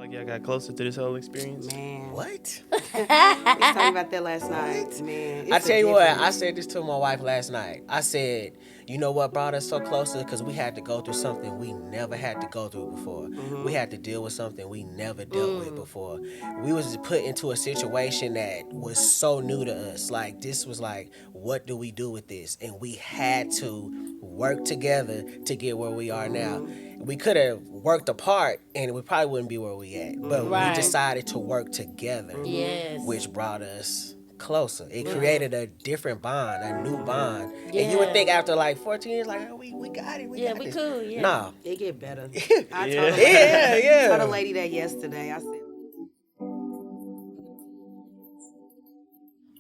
like y'all got closer to this whole experience? Man. What? We was talking about that last night. Man. I tell you what, I said this to my wife last night. I said, you know what brought us so closer? Because we had to go through something we never had to go through before. Mm-hmm. We had to deal with something we never dealt with before. We was put into a situation that was so new to us. Like, this was like, what do we do with this? And we had to work together to get where we are now. We could have worked apart and we probably wouldn't be where we at. But we decided to work together, which brought us closer. It created a different bond, a new bond. Yeah. And you would think after like 14 years, like, oh, we got it. We got this. Cool. Yeah. Nah. It get better. I told a lady that yesterday. I said,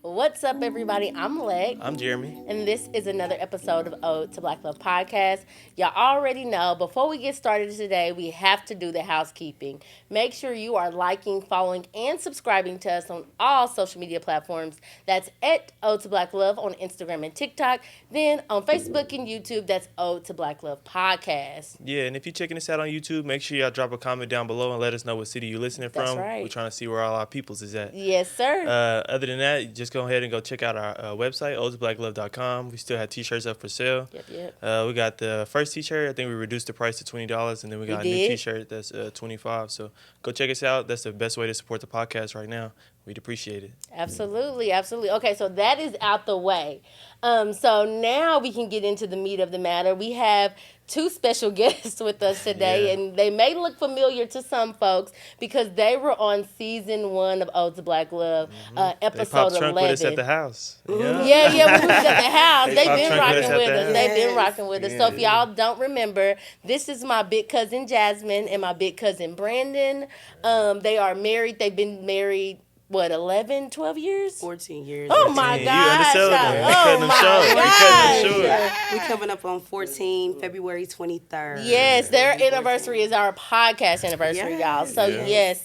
What's up, everybody? I'm Lex. I'm Jeremy. And this is another episode of Ode to Black Love Podcast. Y'all already know, before we get started today, we have to do the housekeeping. Make sure you are liking, following, and subscribing to us on all social media platforms. That's at Ode to Black Love on Instagram and TikTok. Then on Facebook and YouTube, that's Ode to Black Love Podcast. Yeah, and if you're checking us out on YouTube, make sure y'all drop a comment down below and let us know what city you're listening from. That's right. We're trying to see where all our peoples is at. Yes, sir. Other than that, just go ahead and go check out our website, odetoblacklove.com. We still have t-shirts up for sale. Yep. We got the first t-shirt. I think we reduced the price to $20, and then we got a new t-shirt that's $25. So go check us out. That's the best way to support the podcast right now. We'd appreciate it. Absolutely. Okay, so that is out the way. So now we can get into the meat of the matter. We have two special guests with us today, and they may look familiar to some folks because they were on season 1 of Ode to Black Love, episode 11. They popped trunk with us at the house. Yeah, we was at the house. They've been rocking with us. They've been rocking with us. So if y'all don't remember, this is my big cousin Jazsmyn and my big cousin Brandon. They are married. They've been married 11, 12 years? 14 years. Oh, my gosh. We're coming up on 14, February 23rd. Yes, their anniversary is our podcast anniversary, y'all. So, yes,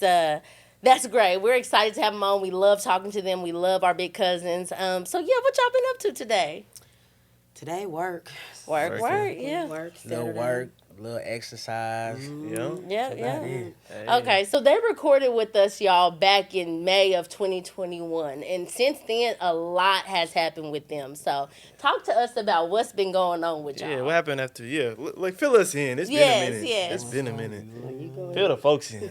that's great. We're excited to have them on. We love talking to them. We love our big cousins. So, yeah, what y'all been up to today? Today, work. Work, yeah. Little work. Little exercise. Yeah. Okay, so they recorded with us, y'all, back in May of 2021. And since then, a lot has happened with them. So talk to us about what's been going on with y'all. Yeah, what happened after, like, fill us in. It's been a minute. It's been a minute. Fill the folks in.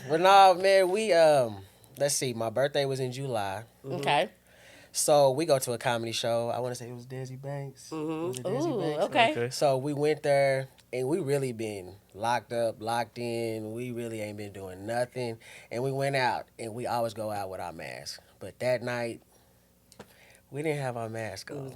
But no, man, we, let's see, my birthday was in July. Okay. So we go to a comedy show. I want to say it was Desi Banks. Okay. So we went there, and we really been locked up, locked in. We really ain't been doing nothing. And we went out, and we always go out with our masks. But that night, we didn't have our mask on.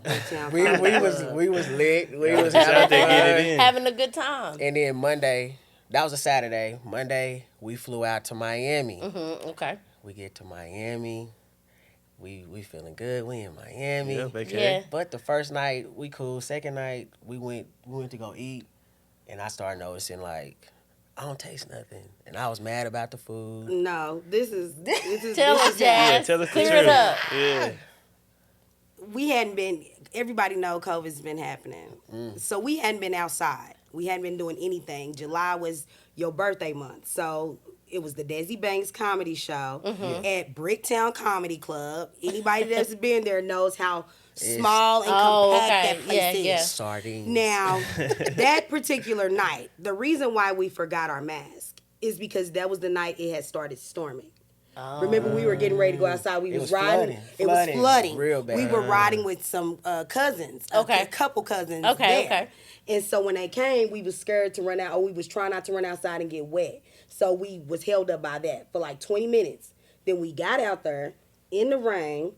we was lit. We was having a good time. And then Monday, that was a Saturday. Monday, we flew out to Miami. Okay. We get to Miami. We feeling good. We in Miami. Yeah. But the first night, we cool. Second night, we went to go eat. And I started noticing, like, I don't taste nothing. And I was mad about the food. No, this is Tell us, Jazz. Tell us Clear it up. Yeah. We hadn't been, everybody know COVID's been happening. So we hadn't been outside. We hadn't been doing anything. July was your birthday month. So it was the Desi Banks comedy show at Bricktown Comedy Club. Anybody that's been there knows how small and compact that place is. Sardines. Now, that particular night, the reason why we forgot our mask is because that was the night it had started storming. Remember, we were getting ready to go outside. We was riding. It was flooding. Real bad. We were riding with some cousins. A couple cousins there. Okay. And so when they came, we was scared to run out, or we was trying not to run outside and get wet. So we was held up by that for like 20 minutes. Then we got out there in the rain.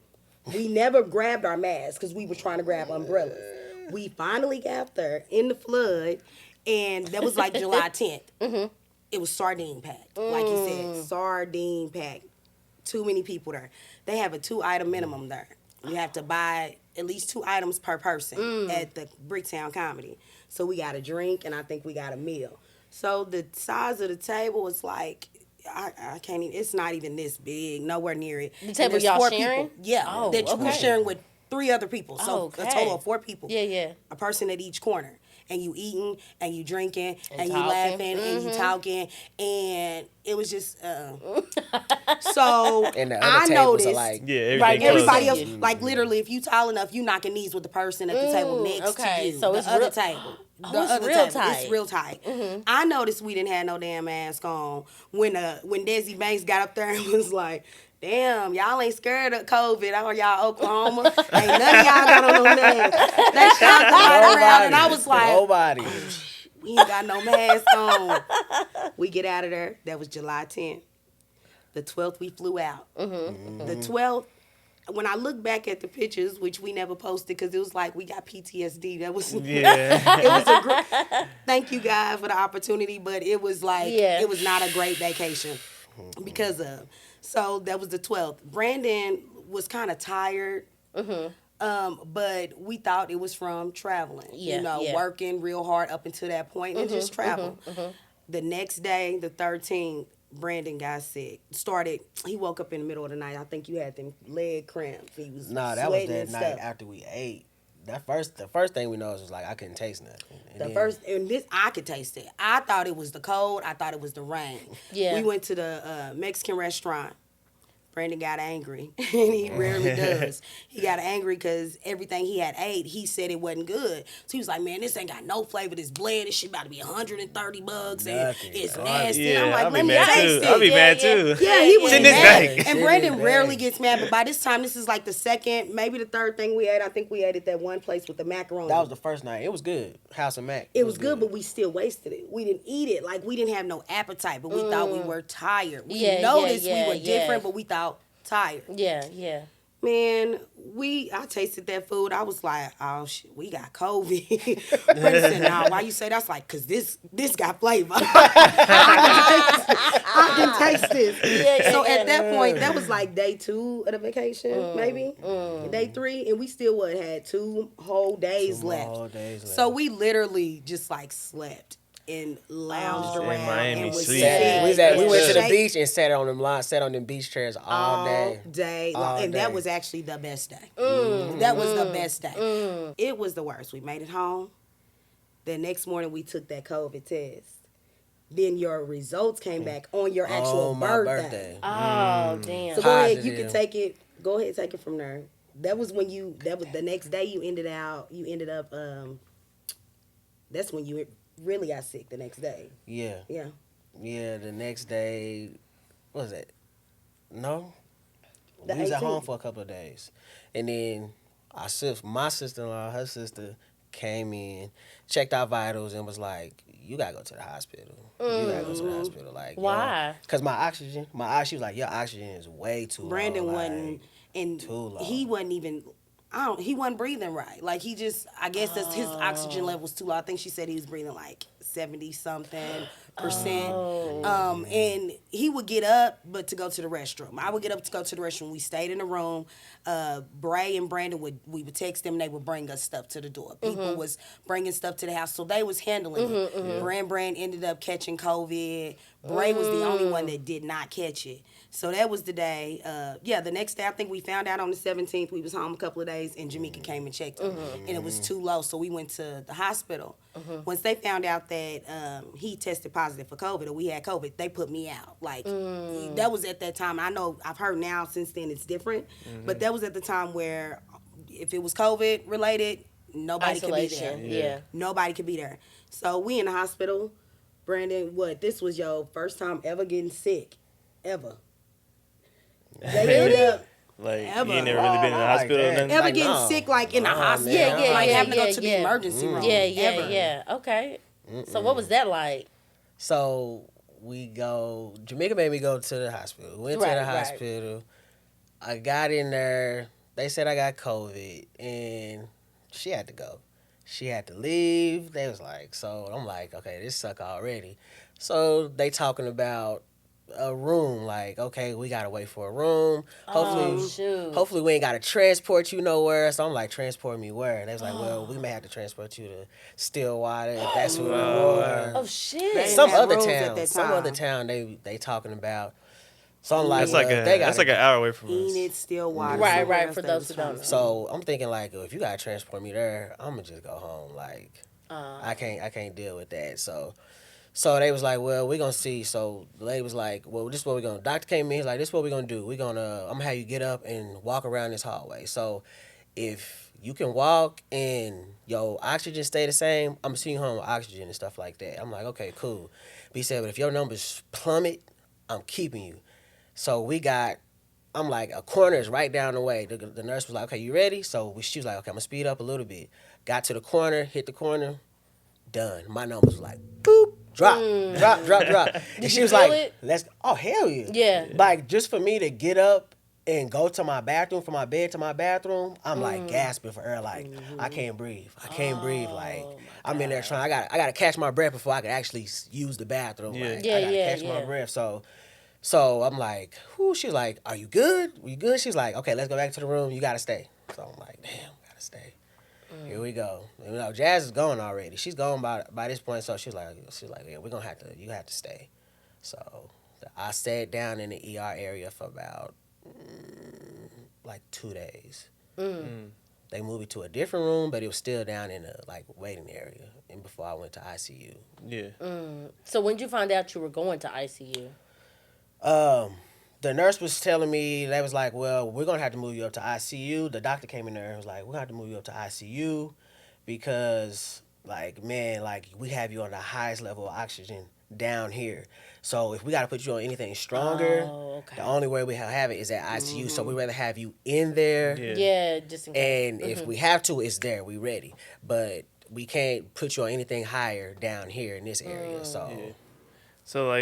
We never grabbed our masks because we were trying to grab umbrellas. We finally got there in the flood, and that was like July 10th. It was sardine packed. Like you said, sardine packed. Too many people there. They have a 2-item minimum there. You have to buy at least 2 items per person at the Bricktown Comedy. So we got a drink, and I think we got a meal. So the size of the table was like, I can't even, it's not even this big, nowhere near it. The table y'all sharing? People, that you were sharing with 3 other people. So a total of 4 people. Yeah. A person at each corner. and you eating and you drinking and you talking. laughing and you talking, and it was just so And the I other tables noticed are like, Yeah, everything Right, closed. everybody else, you. like literally, if you tall enough, you knocking knees with the person at the table next okay. to you. So the it's other real- table. Oh, The it's other real table. tight. It's real tight. I noticed we didn't have no damn mask on when Desi Banks got up there and was like, damn, y'all ain't scared of COVID. How are y'all Oklahoma? Ain't none of y'all got on no mask. They shot the light around, and I was like, nobody. we ain't got no mask on. We get out of there. That was July 10th. The 12th, we flew out. The 12th, when I look back at the pictures, which we never posted because it was like we got PTSD. That was Yeah. it was a great. Thank you guys for the opportunity, but it was like Yeah. it was not a great vacation because of. So that was the 12th. Brandon was kind of tired. But we thought it was from traveling, Yeah. working real hard up until that point and just travel. The next day, the 13th, Brandon got sick. He woke up in the middle of the night. I think you had them leg cramps. He was Nah, that was sweating that and night stuff. after we ate. The first thing we noticed was like I couldn't taste nothing. And then- I could taste it. I thought it was the cold. I thought it was the rain. Yeah. We went to the Mexican restaurant. Brandon got angry, and he rarely does. He got angry because everything he had ate, he said it wasn't good. So he was like, man, this ain't got no flavor. This blend, this shit about to be $130, and Nothing. it's Oh, nasty. Yeah, I'm like, I'll let be me mad taste too. it. I'll be mad Yeah. too. Yeah, he was Send this mad. back. And Send Brandon this rarely back. gets mad, but by this time, this is like the second, maybe the third thing we ate. I think we ate at that one place with the macaroni. That was the first night. It was good. House of Mac. It was good, but we still wasted it. We didn't eat it. Like, we didn't have no appetite, but we thought we were tired. We Yeah, noticed yeah, we were yeah. different, but we thought tired. Yeah. Man, I tasted that food. I was like, oh, shit, we got COVID. Brandon said, nah, why you say that's like, because this got flavor. I can taste this. So at that point, that was like day 2 of the vacation, maybe. Day 3, and we still had 2 whole days left. whole days left. So we literally just like slept and lounged around Miami and was sleep. sick. We went to the Shake beach and sat on them beach chairs all day. All and day. that was actually the best day. That was the best day. It was the worst. We made it home. The next morning we took that COVID test. Then your results came back on your actual On my birthday. Oh, damn. So go ahead, you can Positive. take it. Go ahead, take it from there. That was when that was the next day you ended up that's when you really got sick the next day. Yeah. Yeah. Yeah, the next day, what was that? No? The We was at 18th. home for a couple of days. And then my sister-in-law, her sister, came in, checked our vitals, and was like, you gotta go to the hospital. You gotta go to the hospital. Like, Why? Because she was like, your oxygen is way too Brandon low. wasn't, and too low. he wasn't even. He wasn't breathing right. Like he just, I guess that's his oxygen level's too low. I think she said he was breathing like 70-something%. And he would get up, but to go to the restroom. I would get up to go to the restroom. We stayed in the room. Bray and Brandon we would text them. They would bring us stuff to the door. People was bringing stuff to the house, so they was handling it. Brand ended up catching COVID. Bray was the only one that did not catch it. So that was the day. The next day, I think we found out on the 17th. We was home a couple of days, and Jamaica came and checked him, and it was too low. So we went to the hospital. Once they found out that he tested positive for COVID, or we had COVID, they put me out. Like that was at that time. I know I've heard now since then it's different, but that was at the time where if it was COVID related, nobody could be there. Isolation, yeah. Nobody could be there. So we in the hospital. Brandon, this was your first time ever getting sick, ever? They ended up Like, Ever. you ain't never really been in the Like hospital or that. nothing? ever Like, getting no. sick like in the Nah, hospital, man. like having to go to yeah. the emergency room. Yeah, ever. Okay. So what was that like? So Jamaica made me go to the hospital. Went to Right, the right. hospital. I got in there. They said I got COVID, and she had to go. She had to leave. They was like, so I'm like, okay, this suck already. So they talking about a room, like, okay, we gotta wait for a room. Shoot. Hopefully we ain't gotta transport you nowhere. So I'm like, transport me where? And they was like, well, we may have to transport you to Stillwater if that's what it was. Oh shit. They Some didn't have other rooms at town, that some time. other town they talking about. So I'm like, That's like well, they that's gotta like an hour away from us. Enid, Stillwater. Right, somewhere right, else for they those was who trying don't to- So I'm thinking like, if you gotta transport me there, I'm gonna just go home. Like, I can't deal with that. So they was like, well, we're gonna see. So the lady was like, well, this is what we're gonna. Doctor came in, he's like, this is what we're gonna do. I'm gonna have you get up and walk around this hallway. So if you can walk and your oxygen stay the same, I'm gonna see you home with oxygen and stuff like that. I'm like, okay, cool. But he said, but if your numbers plummet, I'm keeping you. So I'm like, a corner is right down the way. The nurse was like, okay, you ready? So she was like, okay, I'm gonna speed up a little bit. Got to the corner, hit the corner, done. My numbers was like, boop. Drop. And she was like, oh, hell yeah. Yeah. Like, just for me to get up and go to my bathroom, from my bed to my bathroom, I'm like gasping for air. Like, I can't breathe. Like, I'm in there trying. I gotta catch my breath before I can actually use the bathroom. Yeah. Like, I gotta catch my breath. So I'm like, whoo. She's like, are you good? She's like, okay, let's go back to the room. You gotta stay. So I'm like, damn, gotta stay. Here we go. You know, Jazz is gone already. She's gone by this point. So she's like, yeah, you have to stay. So I sat down in the ER area for about like 2 days. They moved me to a different room, but it was still down in the waiting area. And before I went to ICU. Yeah. So when did you find out you were going to ICU? The nurse was telling me, they was like, well, we're going to have to move you up to ICU. The doctor came in there and was like, we're going to have to move you up to ICU because, we have you on the highest level of oxygen down here. So if we got to put you on anything stronger, the only way we have it is at ICU. So we'd rather have you in there. Yeah, just in case. And if we have to, it's there. We ready. But we can't put you on anything higher down here in this area. So,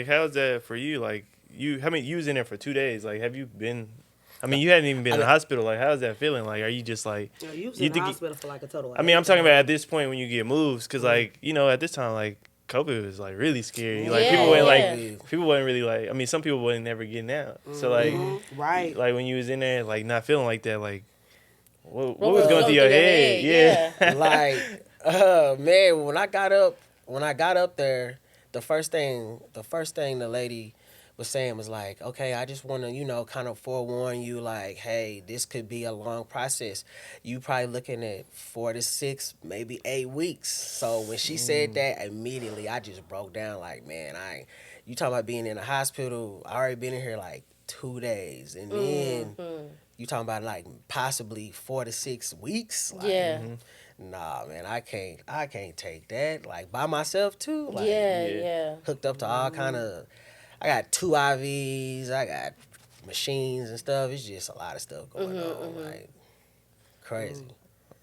how's that for you? You was in there for 2 days. Have you been? I mean, you hadn't even been in the hospital. How's that feeling? Are you just you was in the hospital for a total of I'm talking about at this point when you get moves, because at this time COVID was really scary. People wasn't really some people wasn't never getting out. So right. When you was in there not feeling like that, what was going through your head? Yeah. Man, when I got up there, the first thing the lady was saying was like, okay, I just want to, kind of forewarn you, hey, this could be a long process. You probably looking at 4 to 6, maybe 8 weeks. So when she said that, immediately I just broke down man, you talking about being in the hospital, I already been in here 2 days. And then you talking about possibly 4 to 6 weeks. Nah, man, I can't take that. By myself too. Hooked up to all kind of, I got 2 IVs, I got machines and stuff. It's just a lot of stuff going on, crazy.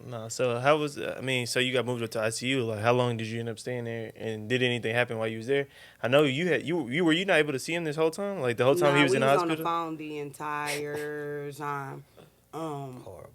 No, so how was? So you got moved up to ICU. How long did you end up staying there? And did anything happen while you was there? I know you were not able to see him this whole time. The whole time he was in the hospital. On the phone the entire time. Horrible.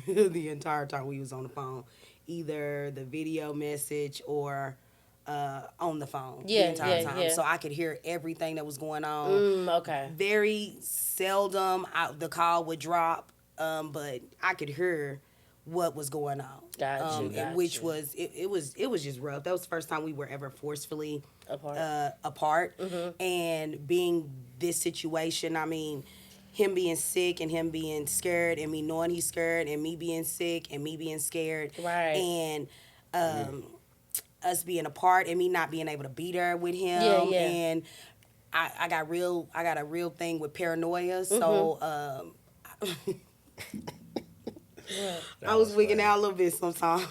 The entire time we was on the phone, either the video message or on the phone the entire time. Yeah. So I could hear everything that was going on. Okay. Very seldom the call would drop, but I could hear what was going on. Gotcha. Which was it was just rough. That was the first time we were ever forcefully apart. And being this situation, him being sick and him being scared and me knowing he's scared and me being sick and me being scared. Right. And us being apart and me not being able to be there with him. Yeah. And I got a real thing with paranoia. So I was wigging out a little bit sometimes.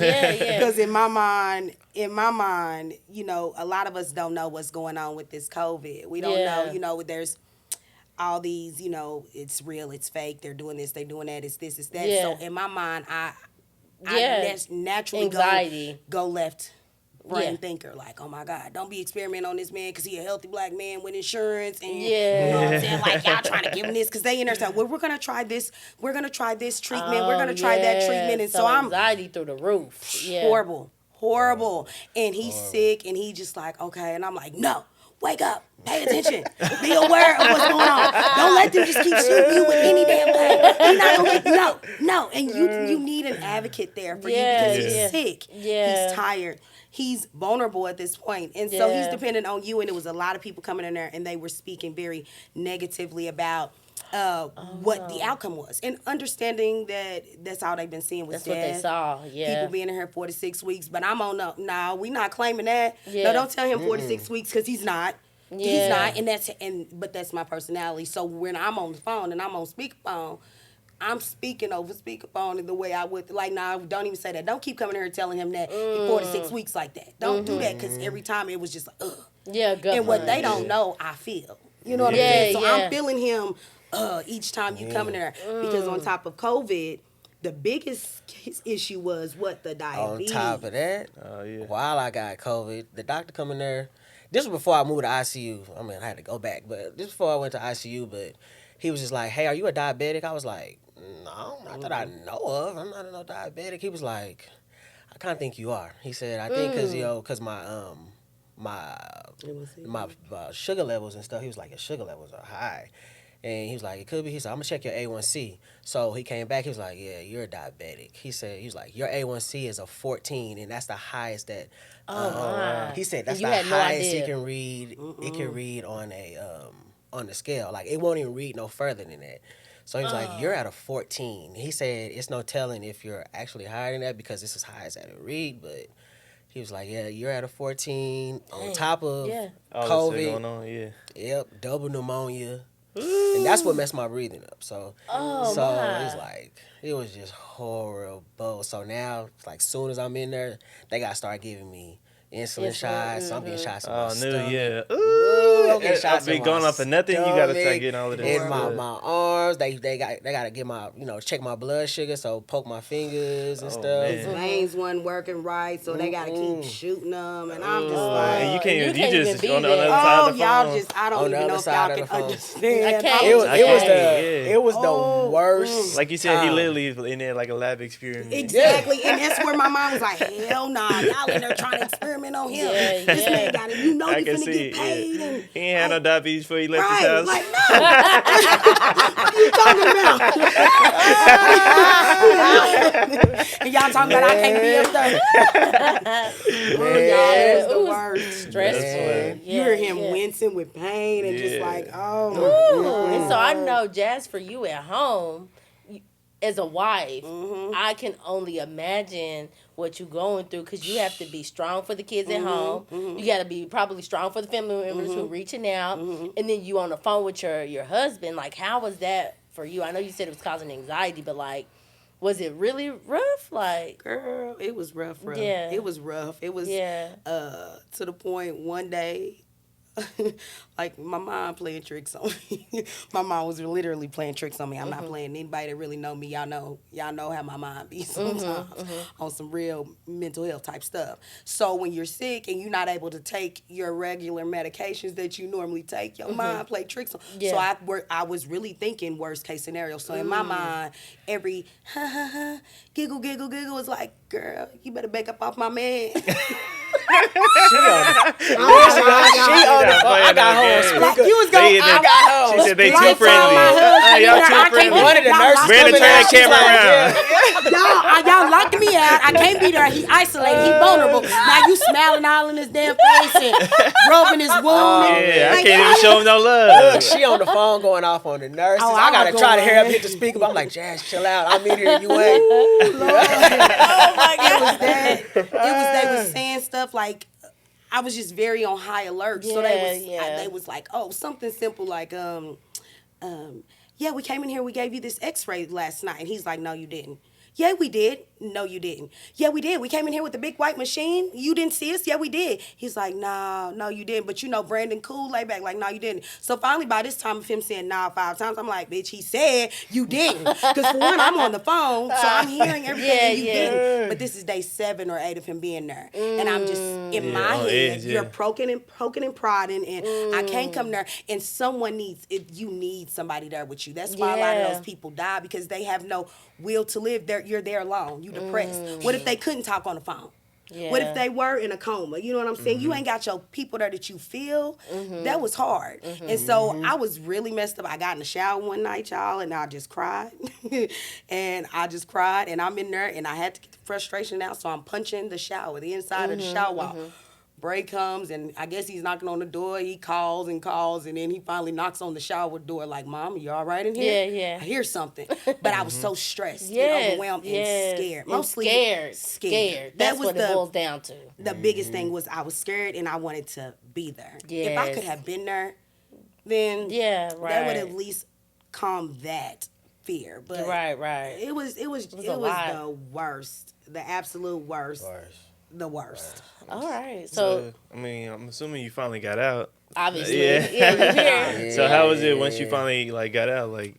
Yeah. Because in my mind, a lot of us don't know what's going on with this COVID. We don't know, there's all these, it's real, it's fake, they're doing this, they're doing that, it's this, it's that. Yeah. So in my mind, I naturally Anxiety. go left brain thinker, oh my God, don't be experimenting on this man because he a healthy black man with insurance and you know what I'm saying, y'all trying to give him this because they in there saying, well, we're gonna try this treatment, we're gonna try that treatment, and so I'm anxiety through the roof. Horrible. And he's sick and he just okay, and I'm like, no, wake up, pay attention, be aware of what's going on. Don't let them just keep shooting you with any damn thing. You're not gonna get no. And you need an advocate there for you because he's sick. Yeah. He's tired. He's vulnerable at this point. And so he's dependent on you. And it was a lot of people coming in there and they were speaking very negatively about what the outcome was, and understanding that that's all they've been seeing was That's what they saw. Yeah. People being in here 4 to 6 weeks, but I'm on no. No, we not claiming that. Yeah. No, don't tell him 4 to 6 weeks because he's not. Yeah. He's not, but that's my personality. So when I'm on the phone and I'm on speakerphone, I'm speaking over speakerphone in the way I would. Like, nah, don't even say that. Don't keep coming here and telling him that in 4 to 6 weeks like that. Don't do that because every time it was just like, ugh. Yeah, good. And what they don't know, I feel. You know what I'm saying? So I'm feeling him each time you come in there. Because on top of COVID, the biggest issue was what? The diabetes. On top of that, while I got COVID, the doctor come in there. This was before I moved to ICU. I mean, I had to go back, but this before I went to ICU. But he was just like, "Hey, are you a diabetic?" I was like, "No, not that I know of. I'm not no diabetic." He was like, "I kind of think you are." He said, "I think because my sugar levels and stuff." He was like, "Your sugar levels are high." And he was like, "It could be." He said, "I'm going to check your A1C. So he came back. He was like, "Yeah, you're a diabetic." He was like, "Your A1C is a 14, and that's the highest that." He said that's the highest it can read. It can read on the scale. Like, it won't even read no further than that. So he was like, "You're at a 14." He said, "It's no telling if you're actually higher than that because it's as high as that it read." But he was like, "Yeah, you're at a 14 on top of COVID. Going on, Yep, double pneumonia." And that's what messed my breathing up. So it's like, it was just horrible. So now, like, soon as I'm in there, they got to start giving me insulin shots. So I'm getting shots in my stomach. Ooh, I'm getting shots in my going off for nothing. You got to start getting all of this. In my arms, they got to get my, check my blood sugar, so poke my fingers and stuff. His veins wasn't working right, so they got to keep shooting them. And I'm just like, and you can't even just be on the there. other side of the y'all phone. just, I don't even know if y'all can understand. I can't. It was the worst. Like you said, he literally in there like a lab experiment. Exactly, and that's where my mom was like, "Hell nah, y'all in there trying to experiment on him. This man got it. You know you finna get paid." And, he ain't had no diabetes before he left his right, house. like, no. What are you talking about? And y'all talking about I can't be up there. It was the worst. Stressful. You hear him wincing with pain and just like, oh. And so I know, Jazz, for you at home, as a wife, I can only imagine what you're going through because you have to be strong for the kids at home. You got to be probably strong for the family members who are reaching out. And then you on the phone with your husband. Like, how was that for you? I know you said it was causing anxiety, but, like, was it really rough? Like, girl, it was rough. Yeah. It was rough. It was to the point one day, like, my mom playing tricks on me. My mom was literally playing tricks on me. I'm not playing. Anybody that really know me, y'all know how my mom be sometimes on some real mental health type stuff. So when you're sick and you're not able to take your regular medications that you normally take, your mind play tricks on. So I was really thinking worst case scenario. So in my mind, every giggle was like, girl, you better back up off my man. I got home. Like, you was going. I got home. She said they too friendly. Y'all too friendly. One of the nurses Brandon, turn that camera around. Y'all locked me out. I can't be there. He isolated. He vulnerable. Now you smiling all in his damn face and rubbing his wound. I can't even show him no love. Look, she on the phone going off on the nurses. I gotta try to hurry up, hit the speaker. But I'm like, Jazz, chill out. I'm in here. You ain't. oh my God. It was that. They was saying stuff like, I was just very on high alert. So they was like, oh, something simple like, we came in here, we gave you this x-ray last night. And he's like, no, you didn't. Yeah, we did. No, you didn't. Yeah, we did. We came in here with the big white machine. You didn't see us? Yeah, we did. He's like, no, you didn't. But Brandon cool, lay back, like, no, you didn't. So finally, by this time of him saying nah 5 times, I'm like, bitch, he said you didn't. Because for one, I'm on the phone, so I'm hearing everything you didn't. But this is day 7 or 8 of him being there. And I'm just, in my head, you're poking and prodding, and I can't come there. And someone you need somebody there with you. That's why a lot of those people die, because they have no will to live. You're there alone. You depressed. What if they couldn't talk on the phone? Yeah. What if they were in a coma? You know what I'm saying? You ain't got your people there that you feel. That was hard. And so I was really messed up. I got in the shower one night, y'all, and I just cried. And I'm in there, and I had to get the frustration out, so I'm punching the shower, the inside of the shower wall. break comes, and I guess he's knocking on the door. He calls and calls, and then he finally knocks on the shower door like, Mom, you all right in here? Yeah. I hear something. But I was so stressed and overwhelmed and scared. Mostly scared. That's what it boils down to. The biggest thing was I was scared and I wanted to be there. If I could have been there, then that would at least calm that fear. But it was the worst, the absolute worst. The worst. All right. So I mean, I'm assuming you finally got out. Obviously. Yeah. You're here. So how was it once you finally like got out? Like,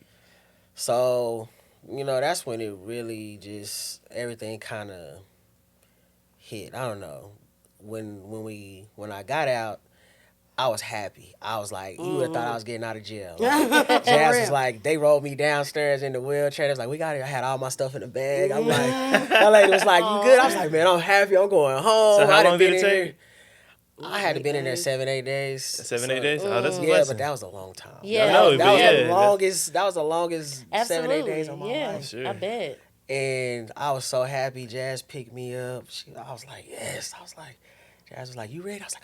so, that's when it really just everything kind of hit. I don't know. When I got out, I was happy. I was like, you would have thought I was getting out of jail. Like, Jazz was like, they rolled me downstairs in the wheelchair. They was like, we got it. I had all my stuff in the bag. I'm like, that lady was like, you good? I was like, man, I'm happy. I'm going home. So how long did it take? I had to been in there 7-8 days. 7-8 days? Oh, that's a yeah, blessing. but that was a long time. Yeah, that was the longest Absolutely. 7-8 days of my life. Sure. I bet. And I was so happy. Jazz picked me up. I was like, yes. Jazz was like, you ready? I was like,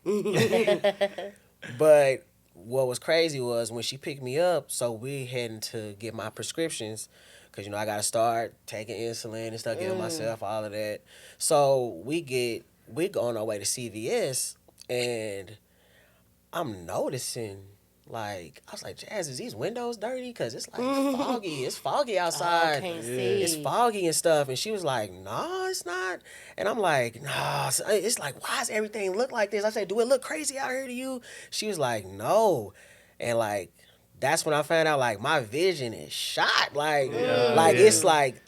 I'm ready. But what was crazy was when she picked me up, so we heading to get my prescriptions, because, I got to start taking insulin and stuff, giving myself all of that. So we on our way to CVS, and I'm noticing, like, I was like, Jazz, is these windows dirty? Because it's like foggy. It's foggy outside. I can't see. It's foggy and stuff. And she was like, no, it's not. And I'm like, nah. It's like, why does everything look like this? I said, do it look crazy out here to you? She was like, no. And, like, that's when I found out, like, my vision is shot. Like, it's like,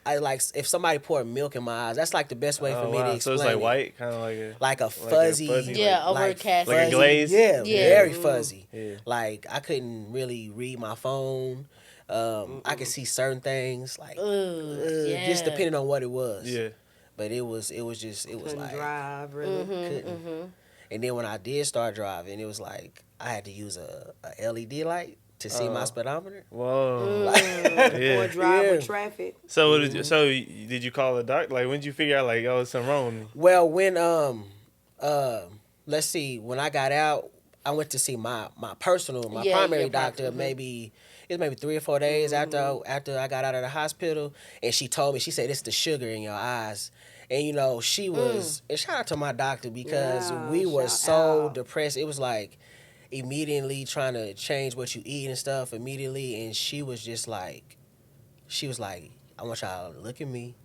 if somebody poured milk in my eyes, that's, like, the best way for me to explain So it's like white, kind of like a fuzzy. overcast. Like a glaze? Yeah, very fuzzy. Yeah. Like, I couldn't really read my phone. I could see certain things, like, just depending on what it was. Yeah. But it was Couldn't like, drive, really. couldn't. And then when I did start driving, it was like, I had to use a LED light to see my speedometer. Whoa. Or drive with traffic. So did you call a doctor? Like, when did you figure out, like, oh, there's something wrong with me? Well, when let's see, when I got out, I went to see my primary doctor. Maybe 3 or 4 days after I got out of the hospital, and she told me, she said, it's the sugar in your eyes. And she was, and shout out to my doctor, because we were so depressed. It was like immediately trying to change what you eat and stuff immediately, and she was like, I want y'all to look at me,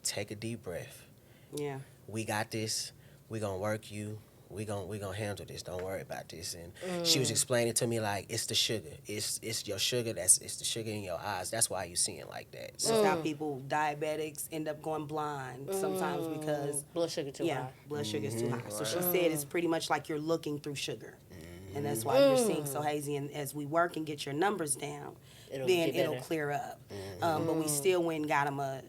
take a deep breath. Yeah. We got this. We gonna work you. We gonna handle this. Don't worry about this. And she was explaining to me, like, it's the sugar. It's your sugar. It's the sugar in your eyes. That's why you seeing like that. So that's how diabetics end up going blind sometimes, because blood sugar too high. Blood sugar is too high. So she said it's pretty much like you're looking through sugar. And that's why you're seeing so hazy. And as we work and get your numbers down, it'll clear up. But we still went and got them a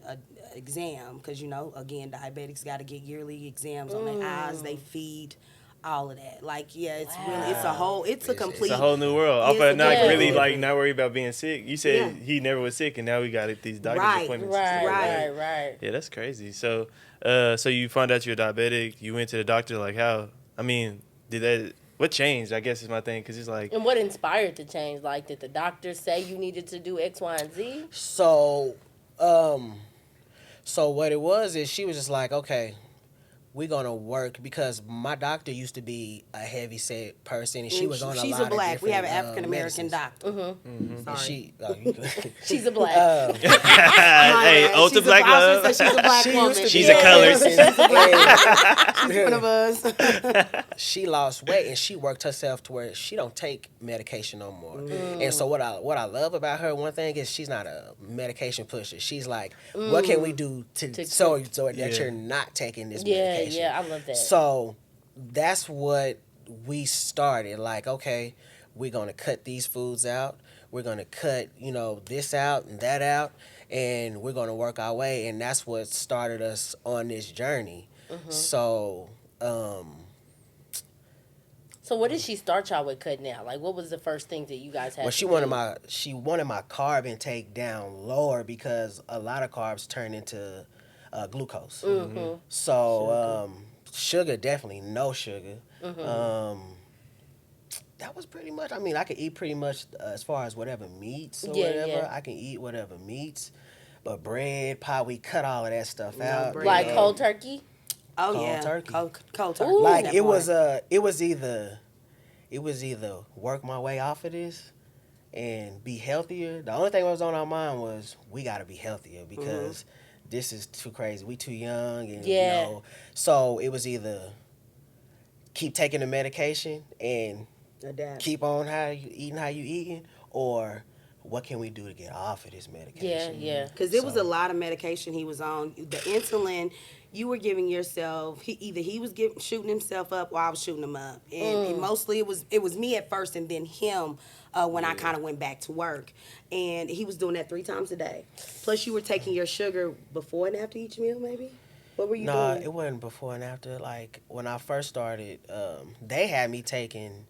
exam, because, again, diabetics got to get yearly exams on their eyes, their feet, all of that. Like, it's really, it's a complete. It's a whole new world. Off of not really, like, not worried about being sick. You said he never was sick, and now we got these doctor's appointments. Right. Yeah, that's crazy. So, so you found out you're diabetic. You went to the doctor. Like, how? I mean, what changed, I guess, is my thing, because it's like... And what inspired the change? Like, did the doctor say you needed to do X, Y, and Z? So what it was is she was just like, okay, we're going to work, because my doctor used to be a heavy-set person, and she was on a lot of She's a black. We have an African-American doctor. Sorry. She's a black. Hey, ultra black love. She's a black woman. She's a color. She's one of us. She lost weight, and she worked herself to where she don't take medication no more. And so what I love about her, one thing is she's not a medication pusher. She's like, what can we do so that you're not taking this medication? Yeah, I love that. So that's what we started. Like, okay, we're going to cut these foods out. We're going to cut, this out and that out. And we're going to work our way. And that's what started us on this journey. So, So what did she start y'all with cutting out? Like, what was the first thing that you guys had? Well, she wanted my carb intake down lower, because a lot of carbs turn into glucose. So sugar, definitely no sugar. That was pretty much. I mean, I could eat pretty much as far as whatever meats or whatever. I can eat whatever meats, but bread, pie, we cut all of that stuff out. bread. Like cold turkey. Oh Cold yeah, turkey. cold turkey. Ooh. Like That it part. was either work my way off of this and be healthier. The only thing that was on our mind was we got to be healthier because this is too crazy. We too young, and you know. So it was either keep taking the medication and Adapt. keep on how you eating, or what can we do to get off of this medication? Yeah. Because there was a lot of medication he was on. The insulin, you were giving yourself. He was shooting himself up, or I was shooting him up. And mostly it was me at first, and then him when I kind of went back to work. And he was doing that 3 times a day. Plus, you were taking your sugar before and after each meal, maybe. What were you No, doing? it wasn't before and after. Like when I first started, they had me taking.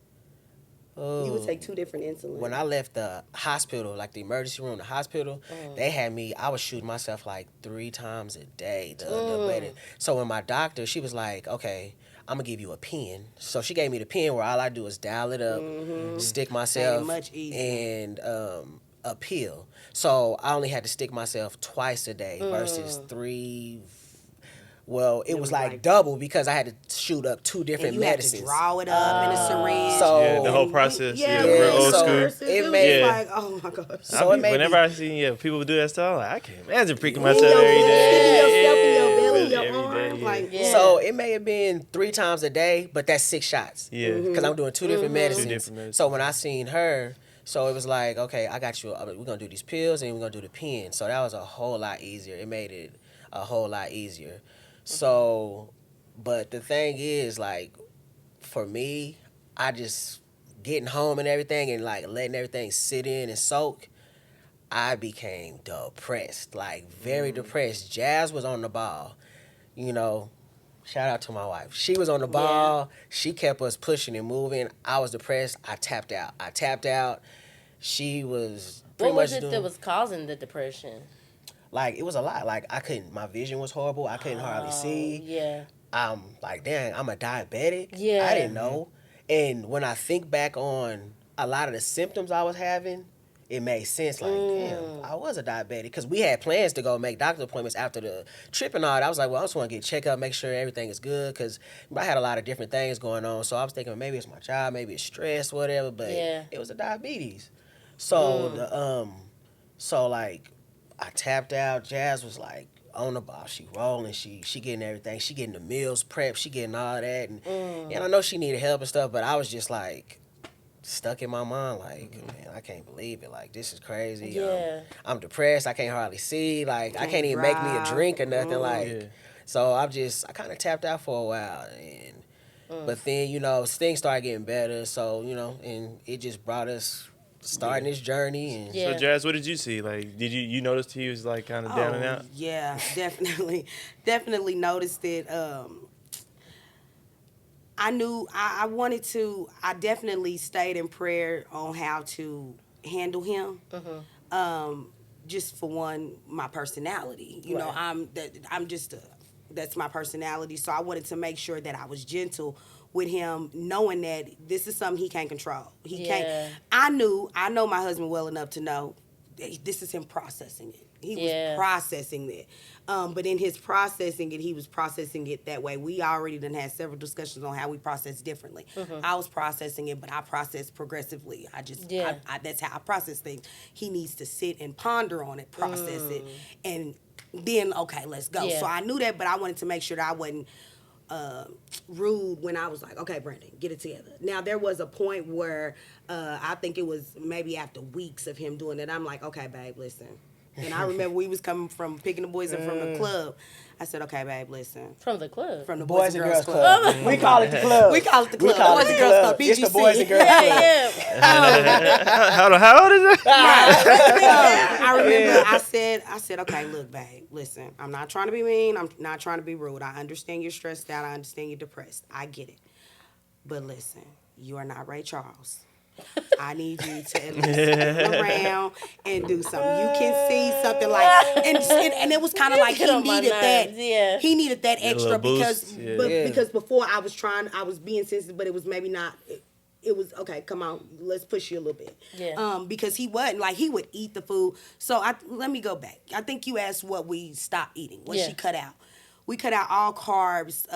You would take 2 different insulin. When I left the hospital, like the emergency room, the hospital, they had me. I was shooting myself like 3 times a day. So when my doctor, she was like, "Okay, I'm gonna give you a pen." So she gave me the pen where all I do is dial it up, stick myself, much easier. and a pill. So I only had to stick myself twice a day versus 3. Well, it was like double because I had to shoot up 2 different and you medicines. had to draw it up in a syringe. So the whole process. Yeah, real old so school. It was made- like, oh my gosh. So it made whenever me- I see people do that stuff, I'm like, I can't imagine pricking In myself your every belly, day. sticking yourself in your belly, Every your day, arm, yeah. like So it may have been 3 times a day, but that's 6 shots. Yeah. Because I'm doing 2 different medicines. 2 different medicines. So when I seen her, so it was like, okay, I got you. We're going to do these pills and we're going to do the pen. So that was a whole lot easier. It made it a whole lot easier. So, but the thing is, like, for me, I just getting home and everything and, like, letting everything sit in and soak, I became depressed, like, very depressed. Jazz was on the ball, you know. Shout out to my wife. She was on the ball. She kept us pushing and moving. I was depressed. I tapped out. She was pretty What was much it doing, that was causing the depression? like, it was a lot. Like, I couldn't, my vision was horrible. I couldn't hardly see. Yeah. I'm like, dang, I'm a diabetic. Yeah. I didn't know. And when I think back on a lot of the symptoms I was having, it made sense. Like, damn, I was a diabetic. Because we had plans to go make doctor appointments after the trip and all that. I was like, well, I just want to get checked up, make sure everything is good. Because I had a lot of different things going on. So I was thinking maybe it's my job, maybe it's stress, whatever. But it was the diabetes. So, so like, I tapped out. Jazz was like on the ball. She rolling. She getting everything. She getting the meals prepped. She getting all that. And I know she needed help and stuff, but I was just like stuck in my mind. Like, man, I can't believe it. Like, this is crazy. Yeah. I'm depressed. I can't hardly see. Like, I can't even make me a drink or nothing. Like, so I kind of tapped out for a while. And but then, you know, things started getting better. So, you know, and it just brought us starting this journey. And Yeah. So, Jazz, what did you see? Like, did you notice he was like kind of down and out? Yeah, definitely noticed it. I knew I wanted to. I definitely stayed in prayer on how to handle him. Just for one, my personality. You know, that's my personality. So I wanted to make sure that I was gentle with him, knowing that this is something he can't control. He can't. I know my husband well enough to know that this is him processing it. He was processing it. But in his processing it, he was processing it that way. We already done had several discussions on how we process differently. I was processing it, but I process progressively. That's how I process things. He needs to sit and ponder on it, process it, and then, okay, let's go. So I knew that, but I wanted to make sure that I wasn't rude when I was like, okay, Brandon, get it together. Now, there was a point where I think it was maybe after weeks of him doing it, I'm like, okay, babe, listen. And I remember we was coming from picking the boys up from the club. I said, okay, babe, listen. From the club. From the Boys and Girls Club. we call it the club. We call it the club. call it Boys and the Girls club. Club, It's the BGC. Boys and Girls Club. How old is that? I remember I said, okay, look, babe, listen, I'm not trying to be mean. I'm not trying to be rude. I understand you're stressed out. I understand you're depressed. I get it. But listen, you are not Ray Charles. I need you to at least turn around and do something. You can see something like, and it was kind of like he Get on my needed that. nerves, yeah. He needed that a extra little boost, because before I was being sensitive, but it was maybe not. It was okay. Come on, let's push you a little bit. Yeah. Because he wasn't like he would eat the food. So let me go back. I think you asked what we stopped eating, what she cut out. We cut out all carbs,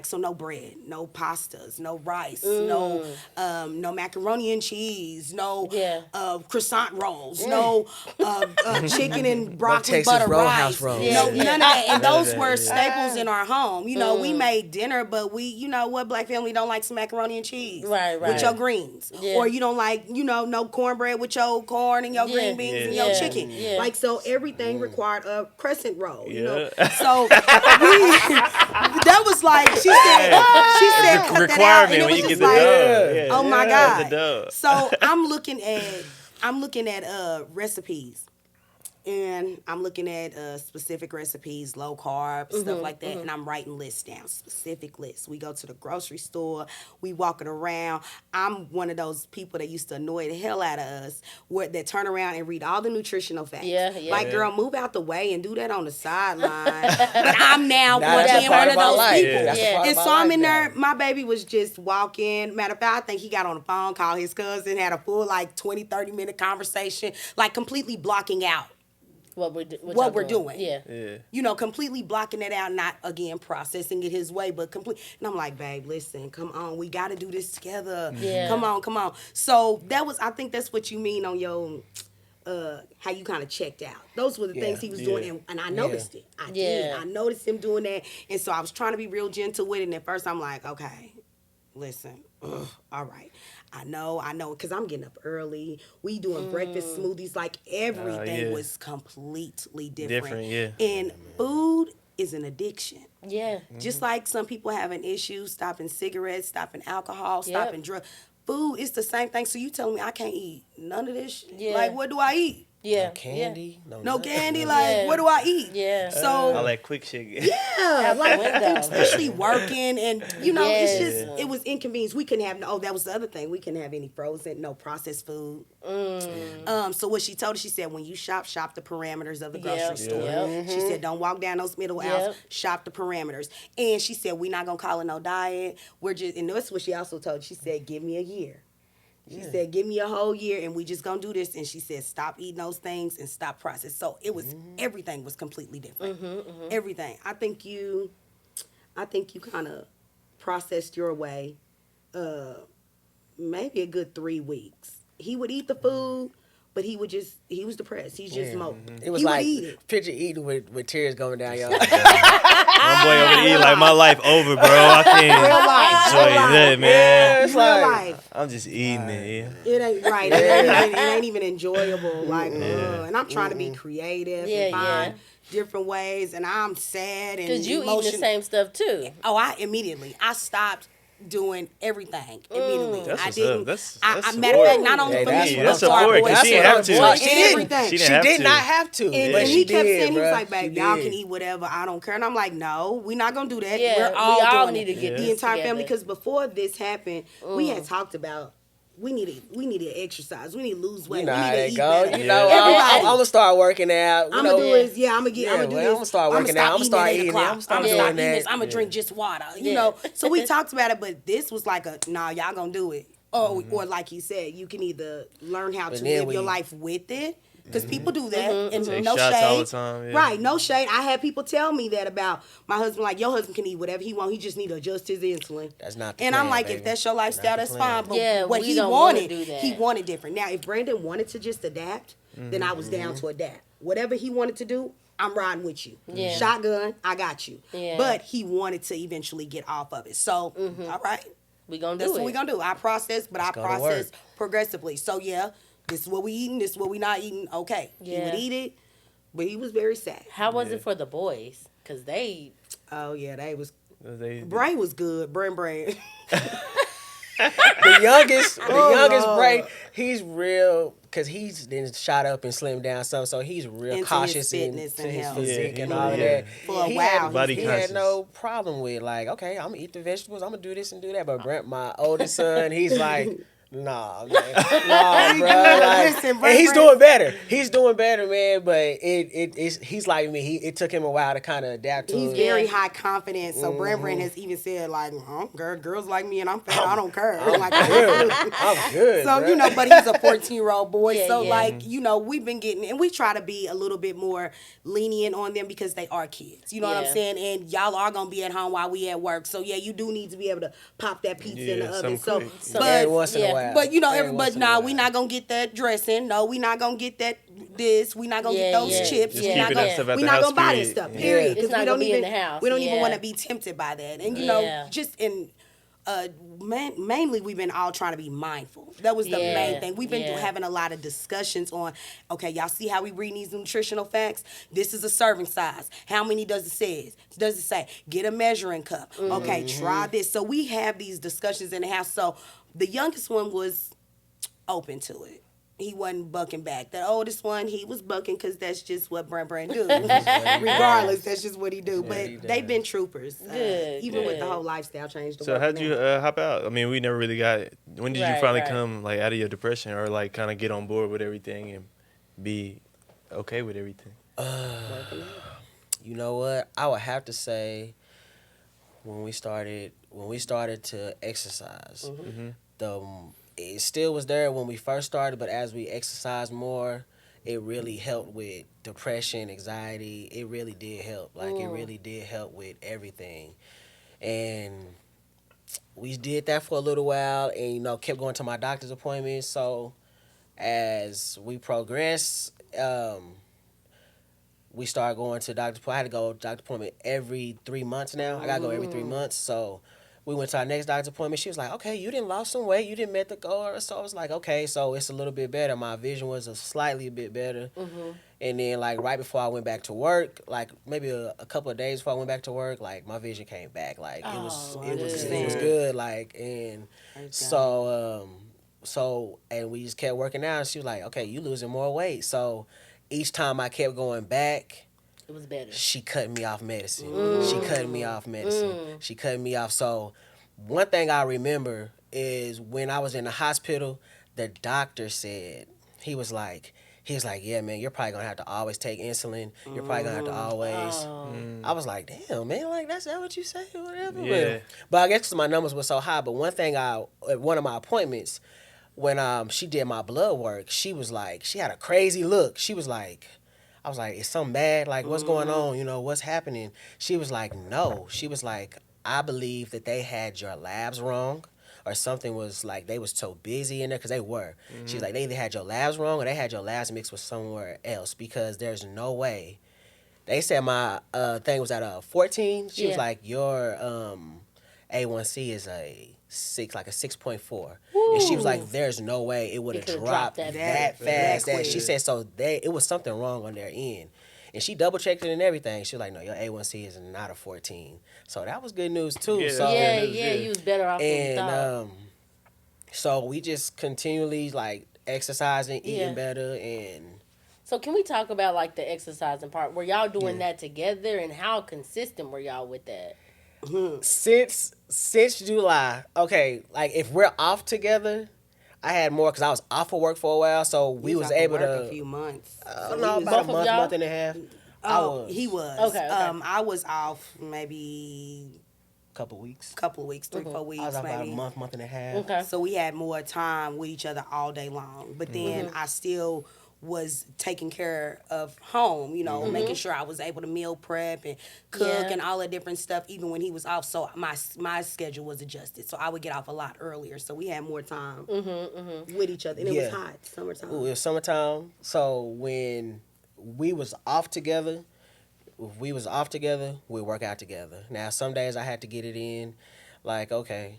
so no bread, no pastas, no rice, no macaroni and cheese, no croissant rolls, no chicken and broccoli Texas butter Roadhouse rice, rolls. none of that. And those that, were yeah. staples in our home. You know, we made dinner, but black family don't like some macaroni and cheese Right. with your greens, or you don't like no cornbred with your corn and your green beans and your chicken. Yeah. Like so, everything required a crescent roll. You know, Yeah. so. That was like she said cut that out, Requirement and it when was you just get the like, dough. Yeah. oh my Yeah, the god. dough. So I'm looking at recipes. And I'm looking at specific recipes, low carb, stuff like that. And I'm writing lists down, specific lists. We go to the grocery store. We walking around. I'm one of those people that used to annoy the hell out of us that turn around and read all the nutritional facts. Yeah. Like, girl, move out the way and do that on the sideline. But I'm now that's being a part one of of our those life. people. That's a part And of so our I'm life in now. there. My baby was just walking. Matter of fact, I think he got on the phone, called his cousin, had a full 20, 30-minute conversation, like completely blocking out What we're doing. Yeah. Completely blocking it out, not again processing it his way, but complete. And I'm like, babe, listen, come on, we got to do this together. Yeah. Come on. So I think that's what you mean on your, how you kind of checked out. Those were the things he was doing, and I noticed it. I did. I noticed him doing that, and so I was trying to be real gentle with it. And at first, I'm like, okay, listen, all right. I know, because I'm getting up early. We doing breakfast smoothies, like everything was completely different. And food is an addiction. Yeah. Just like some people have an issue stopping cigarettes, stopping alcohol, stopping drugs. Food is the same thing. So you telling me I can't eat none of this shit? Yeah. Like, what do I eat? Yeah. No candy. No nothing. candy. Like, Yeah. what do I eat? Yeah. So All that quick shit. yeah, like window. especially working, and it's Yes. just it was inconvenience. We couldn't have that was the other thing. We couldn't have any frozen, no processed food. So what she told us, she said, when you shop the parameters of the grocery store. Yep. She said, don't walk down those middle aisles. Shop the parameters. And she said, we're not gonna call it no diet. We're just, and that's what she also told. She said, give me a year. She said, give me a whole year and we just gonna do this. And she said, stop eating those things and stop process. So it was, everything was completely different. Everything. I think you kind of processed your way maybe a good 3 weeks. He would eat the food, but he was depressed. He's just moping. It was he like would eat it. picture eating with tears going down your eyes. My boy over there eat like my life over, bro. I can't Real life. enjoy that, man. It's Real like, life. I'm just eating it. Yeah. It ain't right. It ain't even enjoyable. Like, and I'm trying to be creative and find different ways. And I'm sad and Because you eating emotional. the same stuff too. Oh, I stopped doing everything immediately. That's I what's didn't. up. That's matter of support. fact, not only Hey, for that's me, what but That's for our support, boys. because she didn't have to. She She did everything. She She didn't have did to. not have to. And, but and she he kept did, saying, he was bruh. like, babe, She y'all did. can eat whatever. I don't care. And I'm like, no, we're not going to do that. Yeah, We're we all all doing need to it. get The this entire family. together. Because before this happened, we had talked about, we need to exercise. We need to lose weight. You know we how need to that eat go. better. You know, Everybody. I'm gonna start working out. I'm gonna do is I'm gonna do well, this. I'ma start working out. I'ma start eating it. I'ma start I'm doing stop eating that. this. I'm gonna drink just water. You Yeah. know. So we talked about it, but this was like nah, y'all gonna do it. Or like you said, you can either learn how to then live your we- life with it. Because people do that, and Take no shots shade. all the time, yeah. Right, no shade. I had people tell me that about my husband. Like, your husband can eat whatever he wants. He just need to adjust his insulin. That's not the And plan, I'm like, baby. if that's your lifestyle, Not the that's plan. fine. But Yeah, what we he don't wanna wanted, do that. he wanted different. Now, if Brandon wanted to just adapt, then I was down to adapt. Whatever he wanted to do, I'm riding with you. Yeah. Shotgun, I got you. Yeah. But he wanted to eventually get off of it. So, all right. We gonna That's do what it. we gonna do. I process, but I go to process work. progressively. So yeah, this is what we eating. This is what we not eating. Okay, he Yeah. would eat it, but he was very sad. How was it for the boys? Because they. Oh yeah, they was. They- Bray was good. Bray. The youngest Lord. Bray, he's real because he's then shot up and slimmed down some, so he's real Into his cautious fitness into and his health. physique Yeah, and he- all of yeah. that. For a He while, had, Body he conscious. had no problem with like, okay, I'm gonna eat the vegetables, I'm gonna do this and do that. But Brent, my oldest son, he's like, Nah, man. Nah, bro. Like, Listen, and he's Brandon. doing better. He's doing better, man. But he's like me. It took him a while to kind of adapt to He's it. very high confidence. So Brandon has even said like, girls like me and I'm fat. I don't care. Like, I'm good. So, bro. but he's a 14-year-old boy. Yeah, So, yeah. like, we've been getting, and we try to be a little bit more lenient on them because they are kids. You know what I'm Yeah. saying? And y'all are going to be at home while we at work. So, yeah, you do need to be able to pop that pizza in the oven. So, quick. So every once in yeah. a while. but, Every once in a nah, while. we not going to get that dressing. No, we not going to get that this. We not going to Yeah, get those yeah. chips. Just we keeping not that gonna, stuff at we the not house, going to buy period. this stuff, Yeah. period. It's Because not we gonna don't be even, in the house. we don't even Yeah. want to be tempted by that. And, Yeah. just in... mainly we've been all trying to be mindful. That was the Yeah, main thing. We've been yeah. having a lot of discussions on, okay, y'all see how we read these nutritional facts? This is a serving size. How many does it say? Does it say get a measuring cup? Okay, try this. So we have these discussions in the house. So the youngest one was open to it. He wasn't bucking back. The oldest one, he was bucking because that's just what Brand do. Regardless, that's just what he do. But he they've been troopers. Good, Even with the good. whole lifestyle change. to So work how'd now. you hop out? I mean, we never really got. When did you Right, finally right. come like out of your depression, or like kind of get on board with everything and be okay with everything? You know what? I would have to say when we started to exercise, it still was there when we first started, but as we exercised more, it really helped with depression, anxiety. It really did help. Like it really did help with everything. And we did that for a little while and kept going to my doctor's appointments. So as we progressed, we started going to doctor's appointment. I had to go to doctor's appointment every 3 months now. I gotta go every 3 months. So we went to our next doctor's appointment. She was like, okay, you didn't lost some weight. You didn't met the goal. So I was like, okay, so it's a little bit better. My vision was slightly a bit better. And then like right before I went back to work, like maybe a couple of days before I went back to work, like my vision came back. Like it was good. Like, and so and we just kept working out. And she was like, okay, you losing more weight. So each time I kept going back, It was better. she cut me off medicine. She cut me off medicine. She cut me off. So one thing I remember is when I was in the hospital, the doctor said, he was like, yeah, man, you're probably going to have to always take insulin. You're probably going to have to always. I was like, damn, man, like, that's that what you say or whatever? Yeah. But I guess 'cause my numbers were so high. But one thing at one of my appointments, when she did my blood work, she was like, she had a crazy look. She was like, I was like, is something bad? Like, what's going on? What's happening? She was like, no. She was like, I believe that they had your labs wrong or something was like, they was so busy in there because they were. She was like, they either had your labs wrong or they had your labs mixed with somewhere else because there's no way. They said my thing was at 14. She was Yeah. like, your A1C is a 6.4. And she was like, there's no way it would have could've dropped dropped that that fast. quick. She said, so it was something wrong on their end. And she double checked it and everything. She was like, no, your A1C is not a 14. So that was good news too. Yeah, So Yeah, it was yeah, good. you was better off than you thought. and so we just continually like exercising, eating Yeah. better, and So can we talk about like the exercising part? Were y'all doing that together, and how consistent were y'all with that? since July, okay, like if we're off together, I had more because I was off of work for a while, so we was off of able work to. a few months. I So don't know, he was- about a Both of month, y'all? month and a half. Oh, he was. Okay, okay. I was off maybe Couple weeks. a couple of weeks, 3-4 weeks, I was off about a maybe. month and a half. Okay. So we had more time with each other all day long. But then I still was taking care of home, making sure I was able to meal prep and cook Yeah. and all that different stuff, even when he was off. So my schedule was adjusted. So I would get off a lot earlier. So we had more time with each other. And it was Yeah. hot, summertime. Ooh, it was summertime, so when we was off together, we work out together. Now some days I had to get it in, like okay,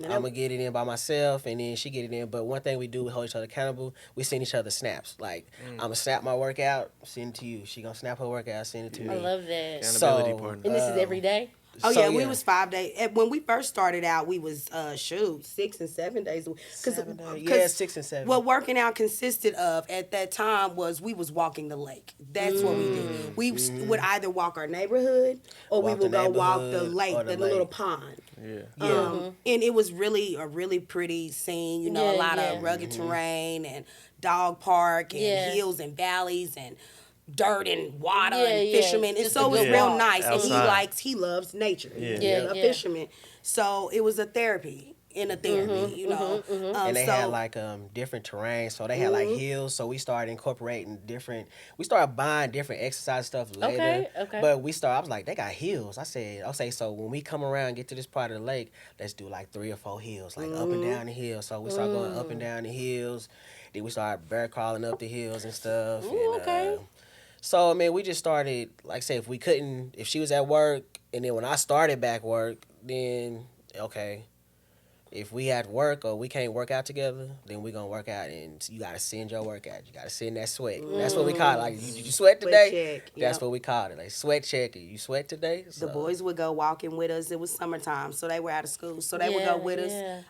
I'm gonna get it in by myself, and then she get it in. But one thing we do, we hold each other accountable. We send each other snaps. Like I'm gonna snap my workout, send it to you. She gonna snap her workout, send it to me. I love that. Accountability So, partner. And this is every day? Oh So, yeah, we was 5 days. When we first started out, we was 6 and 7 days a week. 7 days. Yeah, 6 and 7. What working out consisted of at that time was we was walking the lake. That's what we did. We would either walk our neighborhood or we Walk would the go walk the neighborhood lake, or the the little lake. pond. Yeah. And it was really a really pretty scene, a lot of rugged terrain and dog park and hills and valleys and dirt and water and fishermen. And Just so a it was good real walk. nice. Outside. And he loves nature. Yeah. He's a fisherman. So it was a therapy in a therapy, And they had like different terrain, so they had like hills. So we started incorporating different. We started buying different exercise stuff later. Okay. But I was like, they got hills. I said, okay, so when we come around and get to this part of the lake, let's do like 3 or 4 hills, like up and down the hills. So we started going up and down the hills. Then we started bear crawling up the hills and stuff. So I mean, we just started, like I said, if she was at work, and then when I started back work, then okay. If we at work or we can't work out together, then we gonna work out, and you gotta send your workout. You gotta send that sweat. That's what we call it. Like, you sweat today? Check. That's what we called it. Like, sweat check. You sweat today? The boys would go walking with us. It was summertime, so they were out of school. So they would go with us.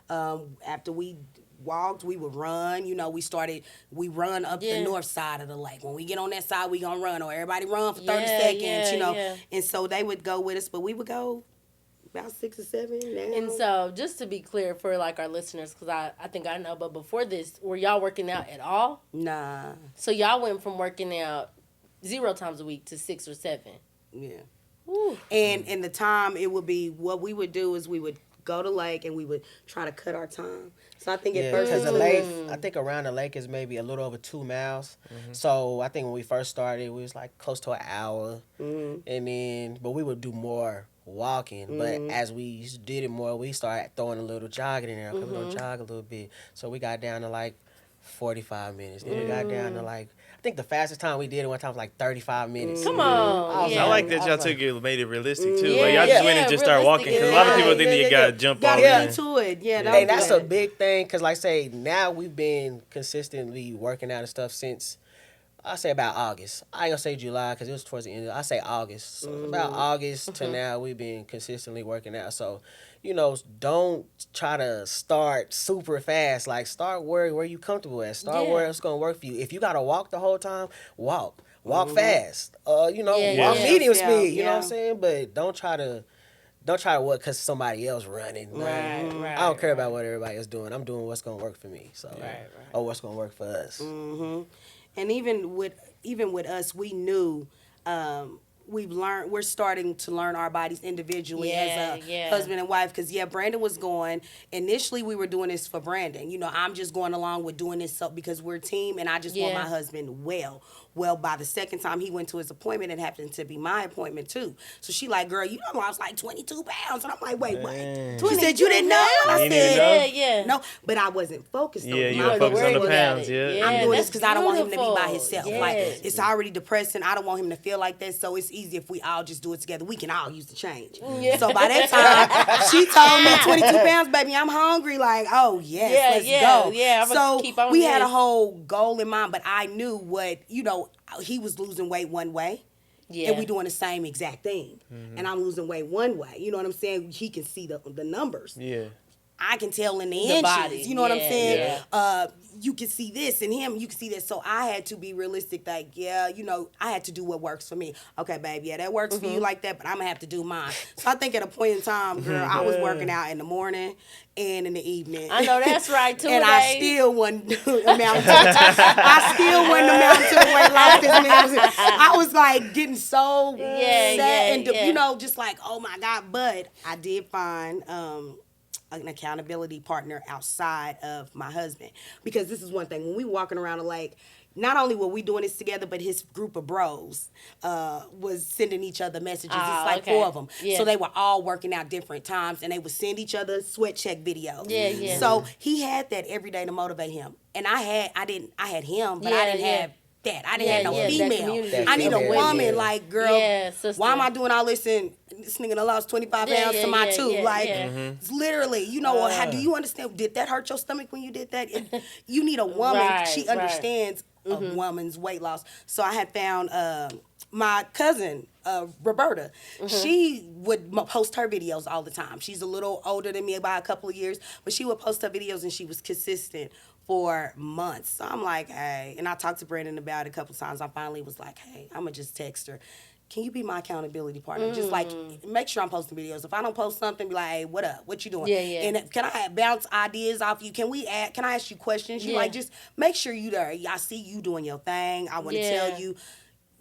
After we walked, we would run. We run up the north side of the lake. When we get on that side, we gonna run, or everybody run for 30 seconds, And so they would go with us, but we would go about 6 or 7 now. And so, just to be clear for like our listeners, because I think I know, but before this, were y'all working out at all? Nah. So y'all went from working out 0 times a week to 6 or 7. Yeah. Ooh. And in the time, it would be, what we would do is we would go to lake and we would try to cut our time. So I think at first, because the lake, I think around the lake is maybe a little over 2 miles. So I think when we first started, we was like close to an hour, and then but we would do more walking. But as we did it more, we started throwing a little jogging in there. Okay, we're gonna jog a little bit. So we got down to like 45 minutes. Then we got down to like, I think the fastest time we did it one time was like 35 minutes. Come on. I like that y'all made it realistic too. Yeah, like y'all just went and just started walking, because a lot of people think you gotta jump off. Get into it. And that's a big thing, because like I say, now we've been consistently working out and stuff since, I say about August. I ain't gonna say July because it was towards the end. I say August. So about August to now, we've been consistently working out. So, don't try to start super fast. Like, start where you comfortable at. Start where it's gonna work for you. If you gotta walk the whole time, walk. Walk fast. Walk medium speed. You know what I'm saying? But don't try to work because somebody else running. Right. I don't care about what everybody else doing. I'm doing what's gonna work for me. So, or what's gonna work for us. And even with us, we knew we're starting to learn our bodies individually as a husband and wife. Because Brandon was going. Initially, we were doing this for Brandon. I'm just going along with doing this because we're a team, and I just want my husband well. Well, by the second time he went to his appointment, it happened to be my appointment too. So she like, girl, I lost like 22 pounds. And I'm like, wait, what? She said, you didn't know? I said, no, but I wasn't focused on it. You were focused on the pounds, I'm doing this because I don't want him to be by himself. Yes. Like, it's already depressing. I don't want him to feel like that. So it's easy if we all just do it together. We can all use the change. So by that time, she told me 22 pounds, baby, I'm hungry. Like, oh, yes, let's go. Yeah, so keep on we had a whole goal in mind, but I knew what, he was losing weight one way. Yeah. And we doing the same exact thing. And I'm losing weight one way. You know what I'm saying? He can see the numbers. Yeah. I can tell in the inches. Body. You know what I'm saying? Yeah. You can see this in him. You can see that. So I had to be realistic. Like, I had to do what works for me. Okay, babe, that works for you like that, but I'm going to have to do mine. So I think at a point in time, girl, I was working out in the morning and in the evening. I know that's right, too. And I still wasn't amounting to the weight loss. I was like getting so sad and, just like, oh my God. But I did find an accountability partner outside of my husband. Because this is one thing. When we walking around the lake, not only were we doing this together, but his group of bros was sending each other messages. It's like 4 of them. Yeah. So they were all working out different times, and they would send each other sweat check videos. Yeah. So he had that every day to motivate him. And I had him, but I didn't have that. I didn't have no female. I need a woman, like, girl, why am I doing all this and this nigga done lost 25 pounds to my 2? It's literally, how do you understand? Did that hurt your stomach when you did that? You need a woman. She understands a woman's weight loss. So I had found my cousin, Roberta. She would post her videos all the time. She's a little older than me by a couple of years, but she would post her videos, and she was consistent for months. So I'm like, hey, and I talked to Brandon about it a couple times. I finally was like, hey, I'm going to just text her. can you be my accountability partner? Just like, make sure I'm posting videos. If I don't post something, be like, hey, what up? What you doing? Yeah, yeah. And can I bounce ideas off you? Can I ask you questions? You Yeah. like, just make sure you there. I see you doing your thing. I want to Yeah. tell you,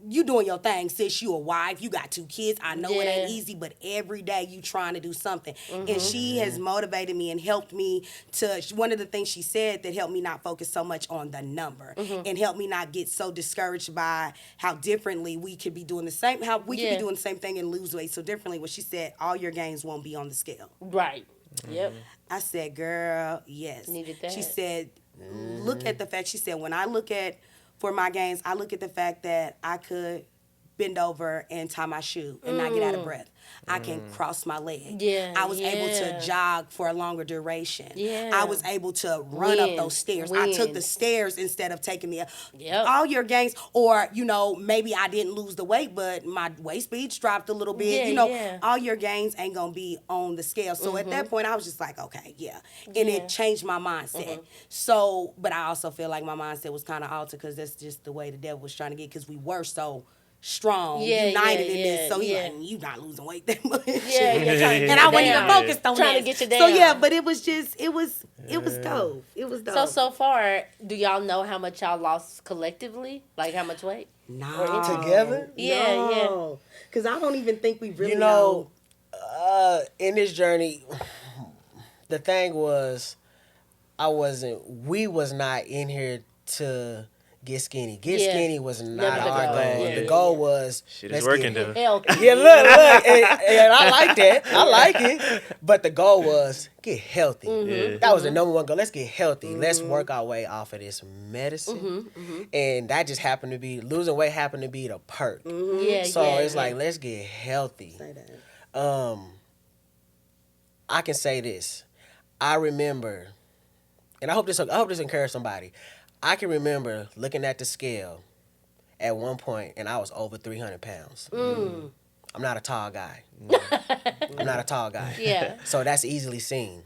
you doing your thing, sis. You a wife. You got 2 kids. I know it ain't Yeah. easy, but every day you trying to do something. And she has motivated me and helped me to, one of the things she said that helped me not focus so much on the number and helped me not get so discouraged by how differently we could be doing the same, how we could Yeah. be doing the same thing and lose weight so differently. What she said, all your gains won't be on the scale. Right. Yep. I said, girl, yes. Needed that. She said, look at the fact, she said, when I look at, for my gains, I look at the fact that I could bend over and tie my shoe and not get out of breath. I can cross my leg. Yeah, I was able yeah. to jog for a longer duration. Yeah. I was able to run up those stairs. I took the Wins. stairs instead of taking the Yep. all your gains. Or, maybe I didn't lose the weight, but my waist speeds dropped a little bit. Yeah, yeah. All your gains ain't gonna be on the scale. So at that point, I was just like, okay, yeah. And Yeah. it changed my mindset. So, but I also feel like my mindset was kind of altered because that's just the way the devil was trying to get, because we were so strong, Yeah, united yeah, in this. yeah, So he yeah. like, you not losing weight that much. Yeah, yeah, trying to And I get wasn't you even down. focused on Trying to this. get you So down. yeah, but it was dope. It was dope. So far, do y'all know how much y'all lost collectively? Like how much weight? no. Together? Yeah, Because I don't even think we really You know, in this journey, the thing was, we was not in here to get skinny. Yeah. Skinny was not Never the our goal. goal. Yeah, the yeah, goal was, Shit let's is working get though. Healthy. Yeah, look, and I like that. I like it. But the goal was get healthy. Yeah. That was the number one goal. Let's get healthy. Let's work our way off of this medicine. And that just happened to be, losing weight happened to be the perk. Yeah, So yeah, it's yeah. like, let's get healthy. Say that. I can say this. I remember, and I hope this encourages somebody. I can remember looking at the scale at one point, and I was over 300 pounds. I'm not a tall guy. I'm not a tall guy. Yeah. So that's easily seen.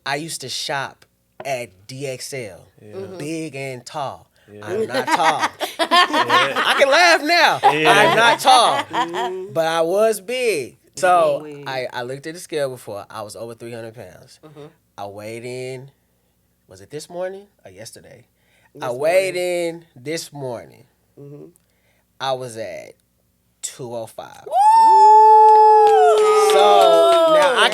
I used to shop at DXL, big and tall. I'm not tall. I can laugh now. I'm not tall, but I was big. So I looked at the scale before. I was over 300 pounds. I weighed in. Was it this morning or yesterday? I weighed in this morning. I was at 205. So now I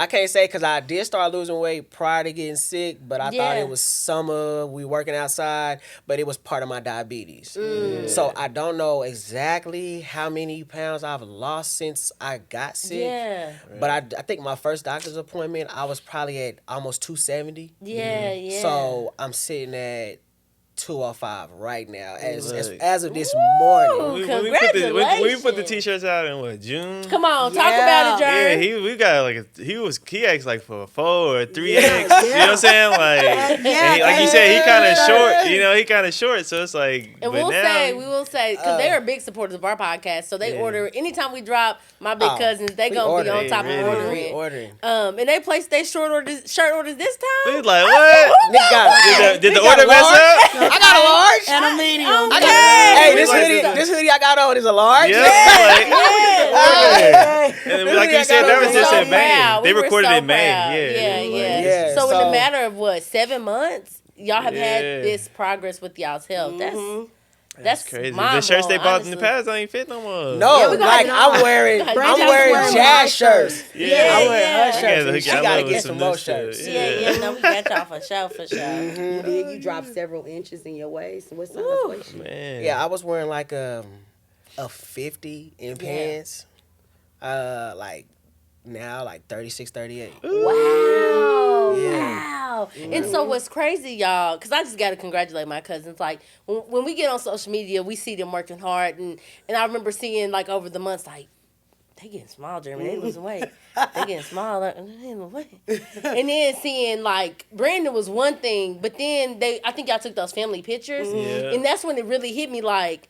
can't say because I did start losing weight prior to getting sick, but I thought Yeah. it was summer, we working outside, but it was part of my diabetes. So I don't know exactly how many pounds I've lost since I got sick. Yeah. But I think my first doctor's appointment, I was probably at almost 270. Yeah, yeah. So I'm sitting at 205 right now as Look. as of this morning. When we put the Congratulations. t-shirts out in what, June? Come on, talk Yeah. about it, Yeah, Jerry. we got he asked like for a 4 or 3X. You know what I'm saying? Like, and like you said, he kind of short. He kind of short. So it's like, And but we will say, because they are big supporters of our podcast, so they order anytime we drop. My big Oh, cousins, they we gonna order. be on top They of really ordering. Ordering. And they placed their shirt orders this time. we was like, what? Nigga got Did the nigga got order a mess large. up? I got a large. And a medium. Okay. Hey, Like this hoodie I got on is a large. Yeah. Like, Yeah. and This like you nigga said, got that on was the just so in May. proud. They We were recorded so in May. proud. Yeah. Yeah. Yeah, So in so- a matter of what, 7 months, y'all have had Yeah. this progress with y'all's health. That's Crazy. The mind shirts they blowing, bought in the honestly. past ain't fit no more. No, Yeah, we gonna like have I'm to- wearing Go ahead. I'm Jazz wearing wearing jazz my shirts. shirts. Yeah. I'm wearing her Yeah. shirts. and hook She y'all gotta up get with some new more shit. shirts. Yeah, no, we got y'all for sure. You did. You dropped several inches in your waist. What size waist? Man. Yeah, I was wearing like a 50 in pants. Like now like 36, 38. Wow. Yeah. Wow. And so what's crazy, y'all, because I just got to congratulate my cousins. Like, when we get on social media, we see them working hard. And I remember seeing, like, over the months, like, they getting small, Jeremy. They losing weight. They getting smaller. They losing weight. And then seeing, like, Brandon was one thing, but then I think y'all took those family pictures. Yeah. And that's when it really hit me, like,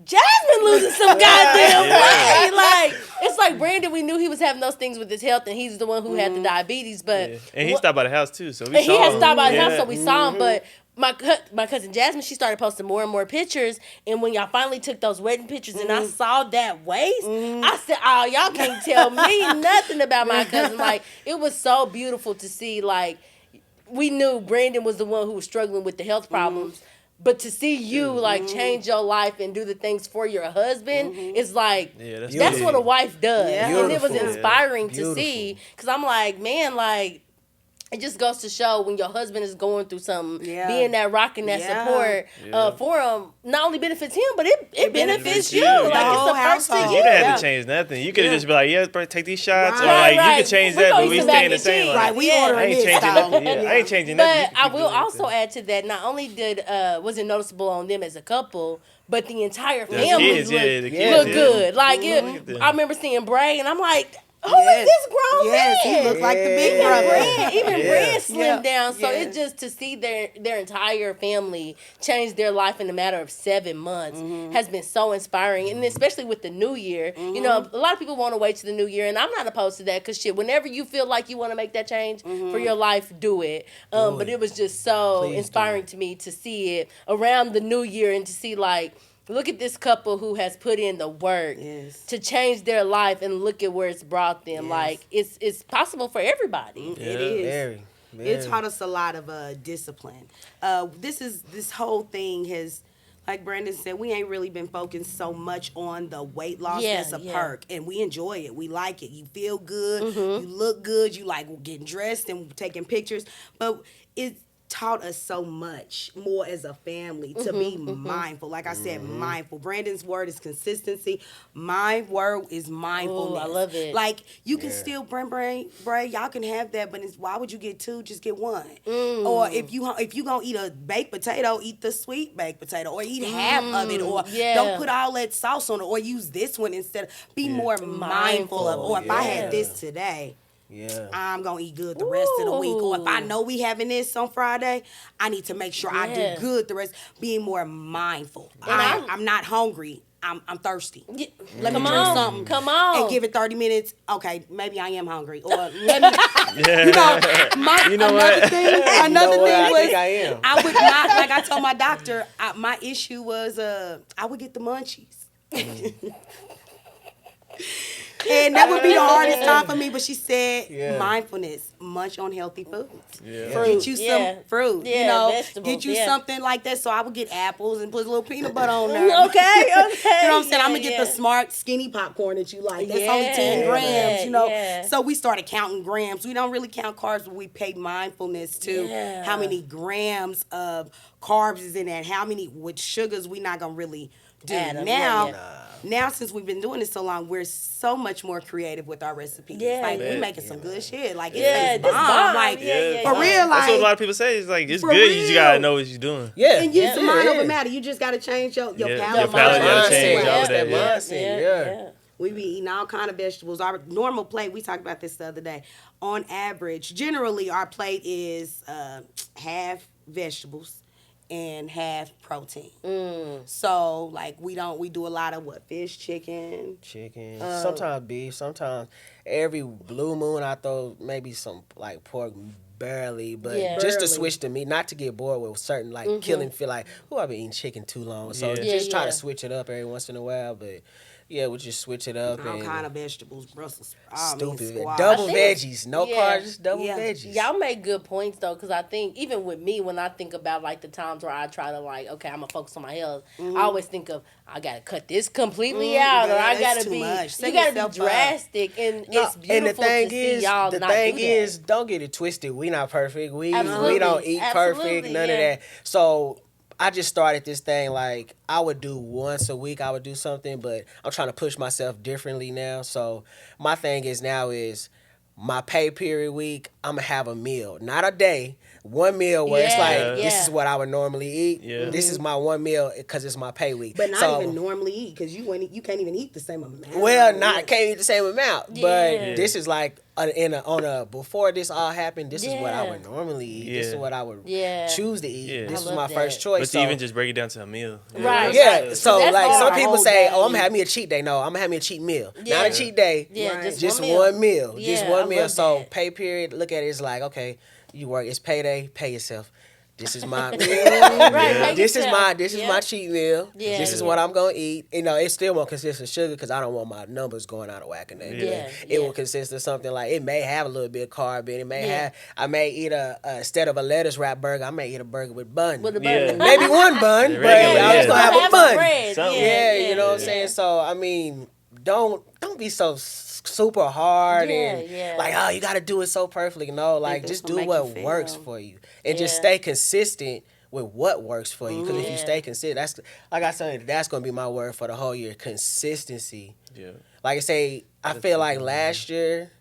Jazsmyn losing some goddamn weight. Like, it's like Brandon, we knew he was having those things with his health, and he's the one who had the diabetes. But And he stopped by the house too, so we and saw he had him. stopped by the house, Yeah. so we saw him. But my cousin Jazsmyn, she started posting more and more pictures, and when y'all finally took those wedding pictures and I saw that waist, I said, oh, y'all can't tell me nothing about my cousin. Like, it was so beautiful to see, like, we knew Brandon was the one who was struggling with the health problems, but to see you, like, change your life and do the things for your husband, it's like, that's what a wife does. Yeah. And it was Beautiful. inspiring to see, because I'm like, man, like, it just goes to show when your husband is going through something, being that rock and that support for him not only benefits him, but it benefits you. Like, whole it's a first to household. you. You didn't have to change nothing. You could have just been like, yeah, bro, take these shots. Or like, you could change We that, gonna but we eat some staying the mac and same. cheese. Like, we Yeah. I ordering ain't this changing style. nothing. Yeah, I ain't changing nothing. But I will also add to that, not only was it noticeable on them as a couple, but the entire family kids, looked, the kids, looked yeah. good. Like, Look at them. I remember seeing Bray, and I'm like, who is this grown Yes, man? he looked like the big Even brother. Brand, even Yeah. Brand slimmed Yeah. down. So Yeah. it's just to see their entire family change their life in a matter of 7 months has been so inspiring. And especially with the new year, you know, a lot of people want to wait to the new year, and I'm not opposed to that, because shit, whenever you feel like you want to make that change for your life, do it. But it was just so Please do inspiring to me to see it around the new year and to see, like, look at this couple who has put in the work to change their life, and look at where it's brought them. Yes. Like, it's possible for everybody. It is. Very. It taught us a lot of discipline. This whole thing has, like Brandon said, we ain't really been focused so much on the weight loss. Yeah, That's a yeah. perk, and we enjoy it. We like it. You feel good. You look good. You like getting dressed and taking pictures. But it taught us so much more as a family to be mindful. Like I said, mindful. Brandon's word is consistency. My word is mindfulness. I love it. Like, you can still Bray, y'all can have that, but why would you get two? Just get one. Or if you gonna eat a baked potato, eat the sweet baked potato, or eat half of it, or don't put all that sauce on it, or use this one instead. Be more mindful of. Or if I had this today, I'm gonna eat good the rest of the week. Or if I know we having this on Friday, I need to make sure I do good the rest. Being more mindful. I'm not hungry. I'm thirsty. Let me drink something. Come on. And give it 30 minutes. Okay, maybe I am hungry. Or let me, another thing I was think I am. I would not, like I told my doctor, my issue was I would get the munchies. And that would be the hardest time for me. But she said, mindfulness, munch on healthy foods. Get you some fruit, vegetables, get you something like that. So I would get apples and put a little peanut butter on there. Okay. You know what I'm saying? I'm going to get the smart, skinny popcorn that you like. That's only 10 grams, you know. Yeah. So we started counting grams. We don't really count carbs, but we pay mindfulness to how many grams of carbs is in that, how many with sugars we not going to really do. Now, since we've been doing this so long, we're so much more creative with our recipes. Like, we making some good shit. Like, it's bomb. Like, for real, like. That's what a lot of people say. It's like, it's good. You just gotta know what you're doing. Yeah. And use the mind over matter. You just got to change your palate. Your palate gotta change all That that. mindset, We be eating all kind of vegetables. Our normal plate, we talked about this the other day. On average, generally, our plate is half vegetables and half protein. So, like, we do a lot of fish, chicken. Sometimes beef. Sometimes every blue moon I throw maybe some like pork, barely, but just to switch to meat, not to get bored with certain like killing. Feel like, I've been eating chicken too long, so just try to switch it up every once in a while. But we just switch it up. All kind of vegetables, Brussels. Stupid. Double veggies. No carbs, just double veggies. Y'all make good points, though, because I think, even with me, when I think about, like, the times where I try to, like, okay, I'm going to focus on my health, I always think of, I got to cut this completely out, or I got to be, you got to be drastic, and it's beautiful to see y'all not do that. The thing is, don't get it twisted. We not perfect. We don't eat perfect, none of that. So I just started this thing, like, I would do once a week, I would do something, but I'm trying to push myself differently now. So my thing is now is my pay period week, I'm going to have a meal. Not a day, one meal where it's like, this is what I would normally eat. This is my one meal because it's my pay week. But not even normally eat, because you can't even eat the same amount. Well, can't eat the same amount. But this is like, before this all happened, this is what I would normally eat. This is what I would choose to eat. This was my first choice. But to even just break it down to a meal. Right. Yeah. So like some people say, day. I'm gonna have me a cheat day. No, I'm gonna have me a cheat meal. Not a cheat day. Just one meal. Just one meal. So pay period, look at it, it's like, okay, you work, it's payday, pay yourself. This is my Right, this is my Yeah. cheat meal. Yeah, This is yeah. what I'm gonna eat. You know, it still won't consist of sugar because I don't want my numbers going out of whack in that. Yeah, It yeah. will consist of something like it may have a little bit of carb in it. It may Yeah. have. I may eat a instead of a lettuce wrap burger, I may eat a burger with bun. With a Yeah. burger. Maybe one bun, The but regular, I was yeah. gonna have a some bun. bread. Something. Yeah, you know what I'm yeah. saying. So I mean, don't be so super hard and Yeah. like, oh, you got to do it so perfectly. No, like that's just gonna do make what you fail. works for you and just Yeah. stay consistent with what works for you. Because if you Yeah. stay consistent, that's like I said, that's gonna be my word for the whole year: consistency. Yeah. Like I say, I feel like last year,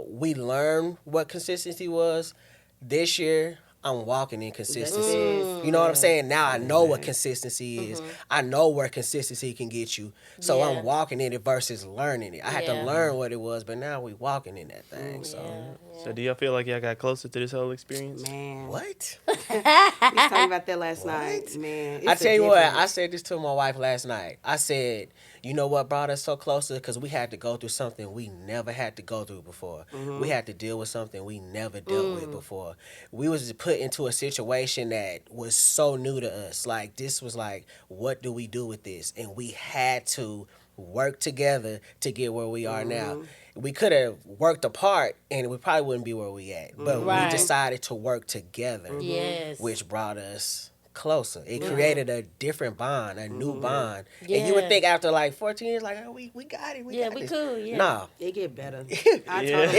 we learned what consistency was. This year, I'm walking in consistency. You know what I'm saying? Now I know what consistency is. I know where consistency can get you. So Yeah. I'm walking in it versus learning it. I had to Yeah. learn what it was, but now we walking in that thing. So So do y'all feel like y'all got closer to this whole experience? Man, what? we was talking about that last night. Man, I it's tell a you what, difference. I said this to my wife last night. I said, you know what brought us so closer? Because we had to go through something we never had to go through before. We had to deal with something we never dealt with before. We was put into a situation that was so new to us. Like, this was like, what do we do with this? And we had to work together to get where we are now. We could have worked apart and we probably wouldn't be where we at. But Right. we decided to work together, Yes. which brought us closer. It created a different bond, a new bond. And you Yeah. would think after like 14 years, like, oh, we got it. We Yeah, got we this. cool, yeah. Nah. It get better. I Yeah. told her,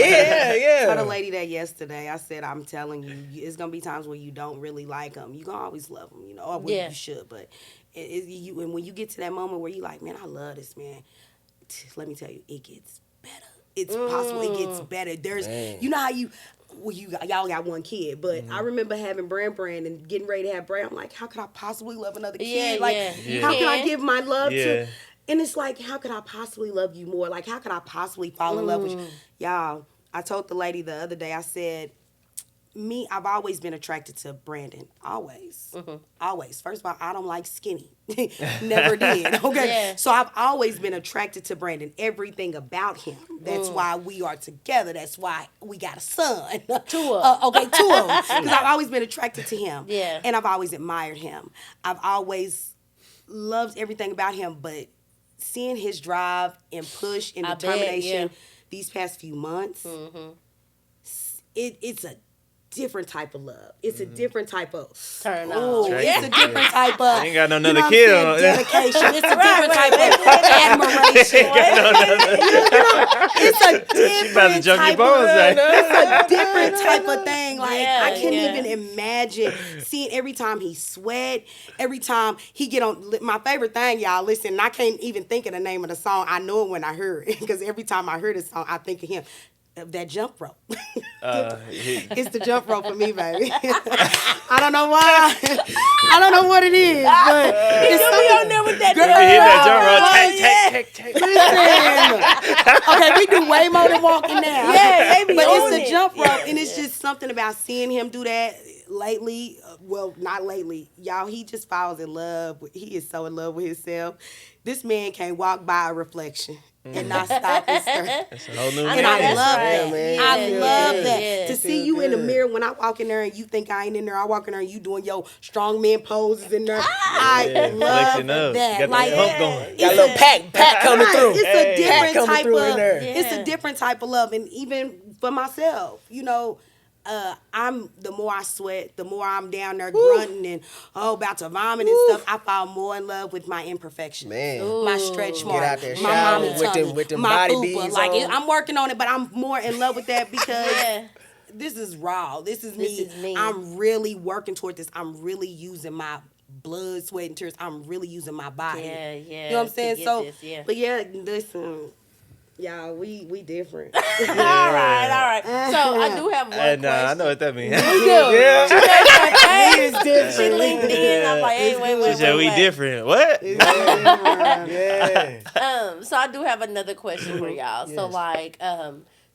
Yeah. told a lady that yesterday. I said, I'm telling you, it's gonna be times where you don't really like them. You gonna always love them, you know, or Yeah. you should. But and when you get to that moment where you like, man, I love this man. Let me tell you, it gets better. It's possible it gets better. There's, Man. you know how y'all got one kid, but I remember having Brandon and getting ready to have Brand. I'm like, how could I possibly love another kid? Yeah, Like, yeah. Yeah. how can I can. give my love Yeah. to? And it's like, how could I possibly love you more? Like, how could I possibly fall in love with you? Y'all, I told the lady the other day, I said, I've always been attracted to Brandon. Always. Always. First of all, I don't like skinny. Never did. Okay. Yeah. So I've always been attracted to Brandon. Everything about him. That's why we are together. That's why we got a son. Two of 'em. Okay, two of them. Because I've always been attracted to him. Yeah. And I've always admired him. I've always loved everything about him, but seeing his drive and push and I bet, determination yeah. these past few months, it's a different type of love. It's a different type of Turn oh, on. it's a different type of Ain't got no you know another what I'm kid saying, on. dedication. It's a Right, different right, type of admiration. It's a She about to different jump your type bones, of right? it's a different type of thing. Like Yeah, I can't yeah. even imagine seeing every time he sweat, every time he get on. My favorite thing, y'all, listen. I can't even think of the name of the song. I know it when I hear it because every time I hear this song, I think of him. That jump rope. It's the jump rope for me, baby. I don't know why. I don't know what it is, but it's on there with that Girl, Hit that drum roll. yeah. Take. Listen. Okay, we do way more than walking now. Yeah, they be but on it's the it. jump rope, and it's just something about seeing him do that lately. Well, not lately, y'all. He just falls in love. He is so in love with himself. This man can't walk by a reflection and not stop and stare. That's a whole new And know I that's love right. that. man. I Yeah, love yeah, that. yeah. To Feel see you in the good. mirror when I walk in there and you think I ain't in there, I walk in there and you doing your strong man poses in there. I Yeah, love flexing up. that. Got Like, that pump going. Got a little pack coming Right. through. It's Hey. a different Coming type through in of. there. It's Yeah. a different type of love, and even for myself, you know. I'm the more I sweat, the more I'm down there grunting and about to vomit and stuff. I fall more in love with my imperfections, Man. my stretch marks, out there, my shower mommy with tummy, them- with them my body fupa. beads Like on. I'm working on it, but I'm more in love with that because Yeah. this is raw. This is This is me. I'm really working toward this. I'm really using my blood, sweat, and tears. I'm really using my body. Yeah, yeah. You know what I'm to saying? get So, this, yeah. but yeah, listen, y'all, we different. All right. So I do have one question. I know what that means. Yeah. different. She linked in. I'm like, hey, wait. She said we different. What? Yeah. So I do have another question for y'all. So like,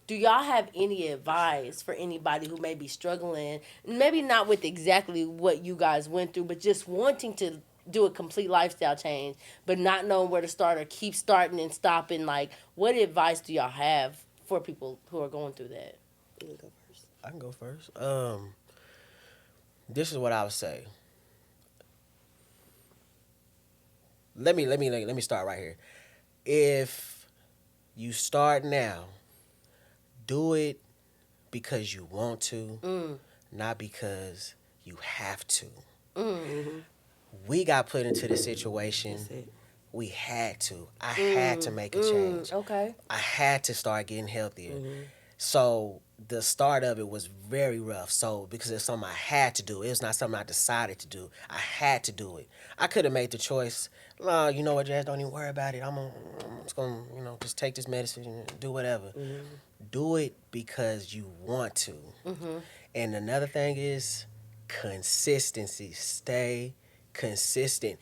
do y'all have any advice for anybody who may be struggling, maybe not with exactly what you guys went through, but just wanting to do a complete lifestyle change, but not knowing where to start or keep starting and stopping? Like, what advice do y'all have for people who are going through that? I can go first. This is what I would say. Let me start right here. If you start now, do it because you want to, not because you have to. We got put into this situation. We had to. I had to make a change. Okay. I had to start getting healthier. So the start of it was very rough. So because it's something I had to do, it was not something I decided to do. I had to do it. I could have made the choice. No, you know what, Jazz? Don't even worry about it. I'm just gonna, just take this medicine and do whatever. Do it because you want to. And another thing is consistency. Stay consistent.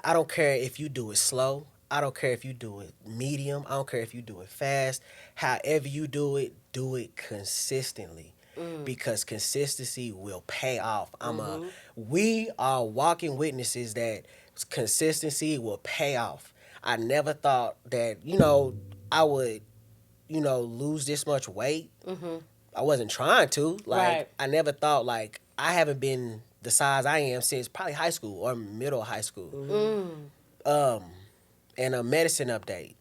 I don't care if you do it slow. I don't care if you do it medium. I don't care if you do it fast. However you do it consistently. Because consistency will pay off. We are walking witnesses that consistency will pay off. I never thought that, I would, lose this much weight. I wasn't trying to. Right. I never thought, I haven't been the size I am since probably high school or middle high school. And a medicine update.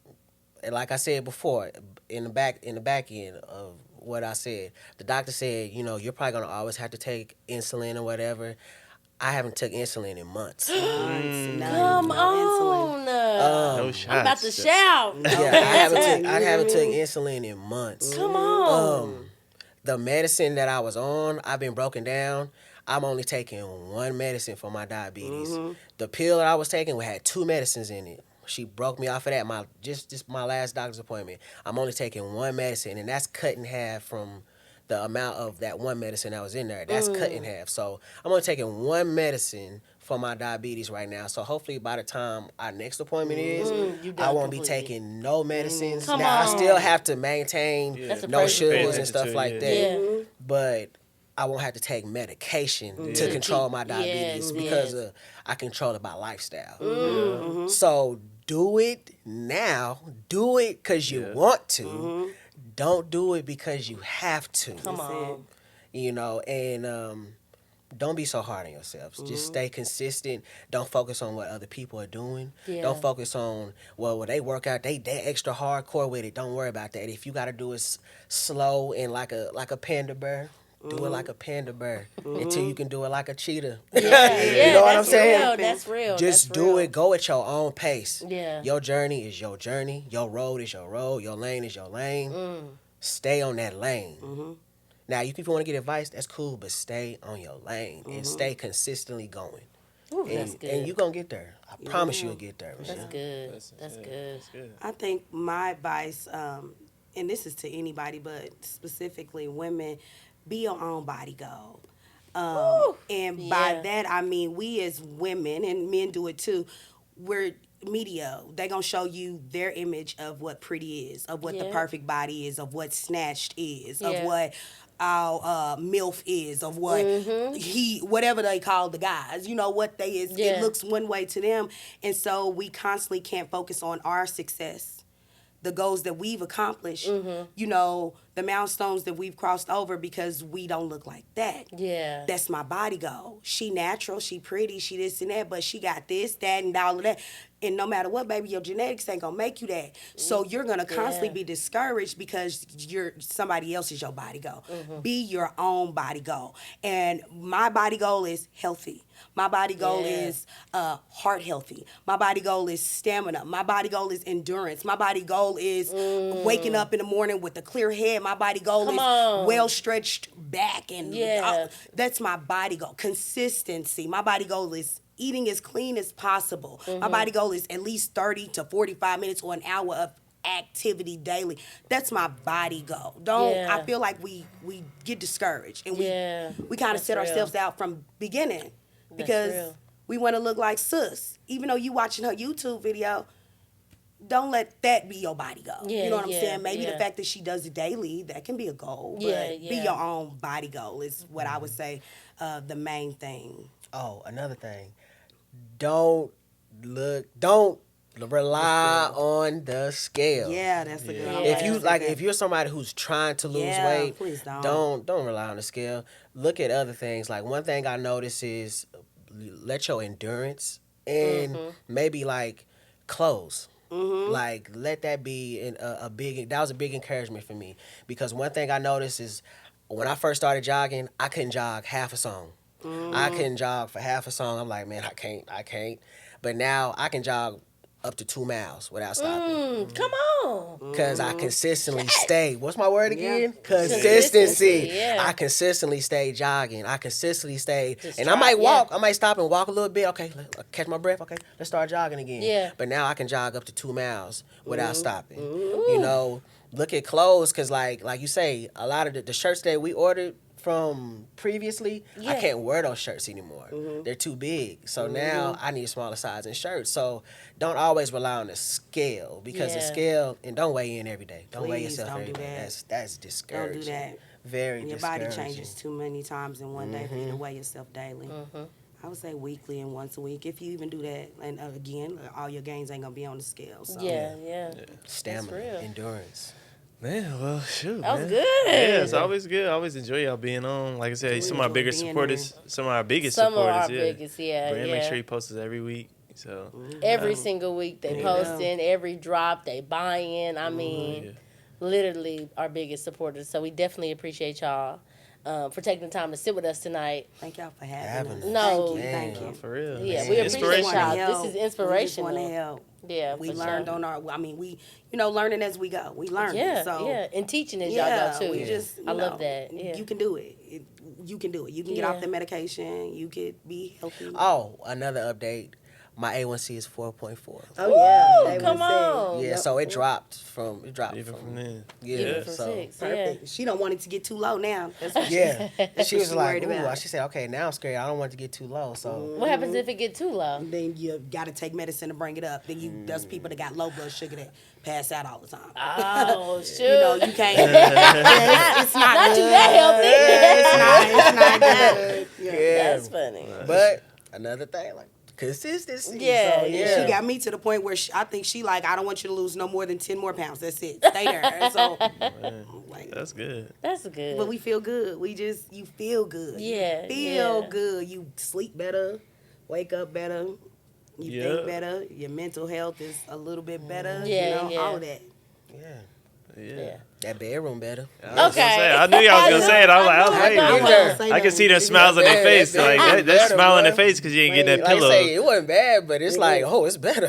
And like I said before, in the back end of what I said, the doctor said, you're probably gonna always have to take insulin or whatever. I haven't took insulin in months. Come on. No shots. I'm about to shout. I haven't took insulin in months. Come on. The medicine that I was on, I've been broken down. I'm only taking one medicine for my diabetes. The pill that I was taking had 2 medicines in it. She broke me off of that. Just my last doctor's appointment. I'm only taking one medicine, and that's cut in half from the amount of that one medicine that was in there. That's cut in half. So I'm only taking one medicine for my diabetes right now. So hopefully by the time our next appointment is, I won't be taking no medicines. I still have to maintain no sugars and stuff like that. But I won't have to take medication to control my diabetes because I control it by lifestyle. So do it now. Do it because you want to. Don't do it because you have to. Come on. And don't be so hard on yourselves. Just stay consistent. Don't focus on what other people are doing. Don't focus on, when they work out, they extra hardcore with it. Don't worry about that. If you got to do it slow and like a panda bear, do it like a panda bear until you can do it like a cheetah. You know what I'm saying? That's real. Just do it. Go at your own pace. Yeah. Your journey is your journey. Your road is your road. Your lane is your lane. Stay on that lane. Now, if you want to get advice, that's cool, but stay on your lane and stay consistently going. Ooh, that's good. And you're going to get there. I promise you'll get there. That's good. That's good. I think my advice, and this is to anybody, but specifically women, be your own body goal. And by that, I mean, we as women, and men do it too, we're media. They're going to show you their image of what pretty is, of what the perfect body is, of what snatched is, of what our MILF is, of what whatever they call the guys, what they is. It looks one way to them. And so we constantly can't focus on our success, the goals that we've accomplished, the milestones that we've crossed over because we don't look like that. Yeah. That's my body goal. She natural, she pretty, she this and that, but she got this, that, and all of that. And no matter what, baby, your genetics ain't gonna make you that. So you're gonna constantly be discouraged because somebody else is your body goal. Be your own body goal. And my body goal is healthy. My body goal is heart healthy. My body goal is stamina. My body goal is endurance. My body goal is waking up in the morning with a clear head. My body goal is well stretched back. And that's my body goal. Consistency. My body goal is eating as clean as possible. My body goal is at least 30 to 45 minutes or an hour of activity daily. That's my body goal. I feel like we get discouraged and we kind of set ourselves out from beginning because we want to look like sis. Even though you watching her YouTube video, don't let that be your body goal. You know what I'm saying? Maybe the fact that she does it daily, that can be a goal. But be your own body goal is what I would say the main thing. Oh, another thing. Rely on the scale. Yeah, that's a good. Yeah. I'm If glad you said like, that. if you're somebody who's trying to lose Yeah, weight, please don't. don't rely on the scale. Look at other things. Like one thing I notice is let your endurance and maybe like clothes. Like let that be a big. That was a big encouragement for me because one thing I noticed is when I first started jogging, I couldn't jog half a song. I couldn't jog for half a song. I'm like, man, I can't. But now I can jog up to 2 miles without stopping. Come on. Because I consistently stay. What's my word again? Yeah. Consistency. Yeah. I consistently stay jogging. I consistently stay. Just And try, I might walk. yeah. I might stop and walk a little bit. Okay, catch my breath. Okay, let's start jogging again. Yeah. But now I can jog up to 2 miles without stopping. You know, look at clothes because, like you say, a lot of the shirts that we ordered from previously, Yeah. I can't wear those shirts anymore. They're too big. So now I need a smaller size in shirts. So don't always rely on the scale because the Yeah. scale, and don't weigh in every day. Don't weigh Please yourself don't every do day. that. That's Don't discouraging. do that. Very Your discouraging. body changes too many times in one day for you to weigh yourself daily. I would say weekly and once a week, if you even do that. And again, all your gains ain't gonna be on the scale. So. Yeah. Stamina, real. endurance. Man, well, shoot. That was man. good. Yeah, it's always good. I always enjoy y'all being on. Like I said, We some of our enjoy bigger being supporters, some of our biggest Some of supporters. our yeah. biggest, yeah. Brand, make sure he posts us every week. So Every single week they There you posting, every drop they buying. I yeah. mean, literally our biggest supporters. So we definitely appreciate y'all for taking the time to sit with us tonight. Thank y'all for having us. No. Thank you. No, for real. Yeah, It's we appreciate inspirational. y'all. Help. This is We just want inspirational. to help. Yeah, We for learned sure. on our. I mean, we learning as we go. We learn. Yeah, So yeah, and teaching as yeah, y'all go too. we just. I love that. Yeah. You can do it. You can do it. You can get Yeah. off the medication. You could be healthy. Oh, another update. My A1C is 4.4. Oh yeah, Ooh, they come would've said. on. Yeah, so it dropped from Even from then. yeah. Even from so 6. Perfect. She don't want it to get too low now. That's what yeah, she was she like, worried ooh. about. She said, okay, now I'm scared. I don't want it to get too low. So What happens if it get too low? Then you got to take medicine to bring it up. Then there's people that got low blood sugar that pass out all the time. Oh shoot! You know, you can't. It's not Not good. you that healthy. It's not good. yeah, That's funny. but another thing like consistency. Yeah, so, yeah. She got me to the point where I think she like, I don't want you to lose no more than 10 more pounds. That's it. Stay there. So, Man, like, that's good. That's good. but we feel good. You feel good. Yeah, You feel yeah. good. You sleep better, wake up better. You Yeah. think better. Your mental health is a little bit better. Yeah, you know, yeah. all of that. Yeah. That bedroom better. I was gonna Okay. say, I knew y'all was gonna say it. I was like, I was I waiting. know. Get there. Say I can that see one. them smiles on their Yeah, face. that Like bedroom that better, smile on boy. their face because you ain't getting that Like I pillow. say, it wasn't bad, but it's like, oh, it's better.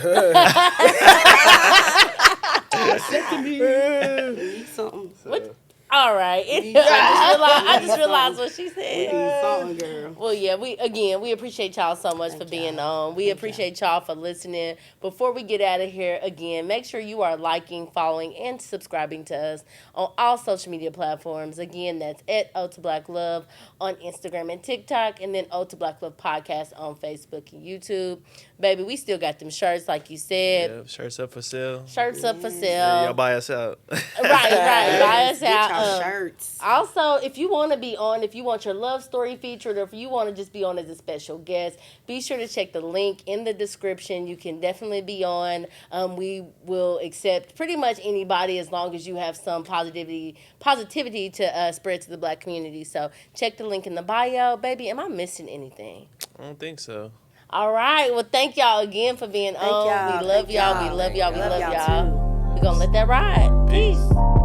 Need something. All right. I just realized what she said. Need something, girl. Well, yeah, we appreciate y'all so much for being on. We appreciate y'all for listening. Before we get out of here, again, make sure you are liking, following, and subscribing to us on all social media platforms. Again, that's at Ode to Black Love on Instagram and TikTok, and then Ode to Black Love Podcast on Facebook and YouTube. Baby, we still got them shirts, like you said. Yeah, shirts up for sale. Shirts up for Yeah, sale. y'all buy us out. Right. Buy us Get out. y'all shirts. Also, if you want to be on, if you want your love story featured, or if you want to just be on as a special guest, be sure to check the link in the description. You can definitely be on. We will accept pretty much anybody as long as you have some positivity to spread to the Black community. So check the link in the bio. Baby, am I missing anything? I don't think so. All right. Well, thank y'all again for being on. y'all. We love Thank y'all. We y'all. love y'all. We Love love y'all y'all. too. We're going to let that ride. Peace.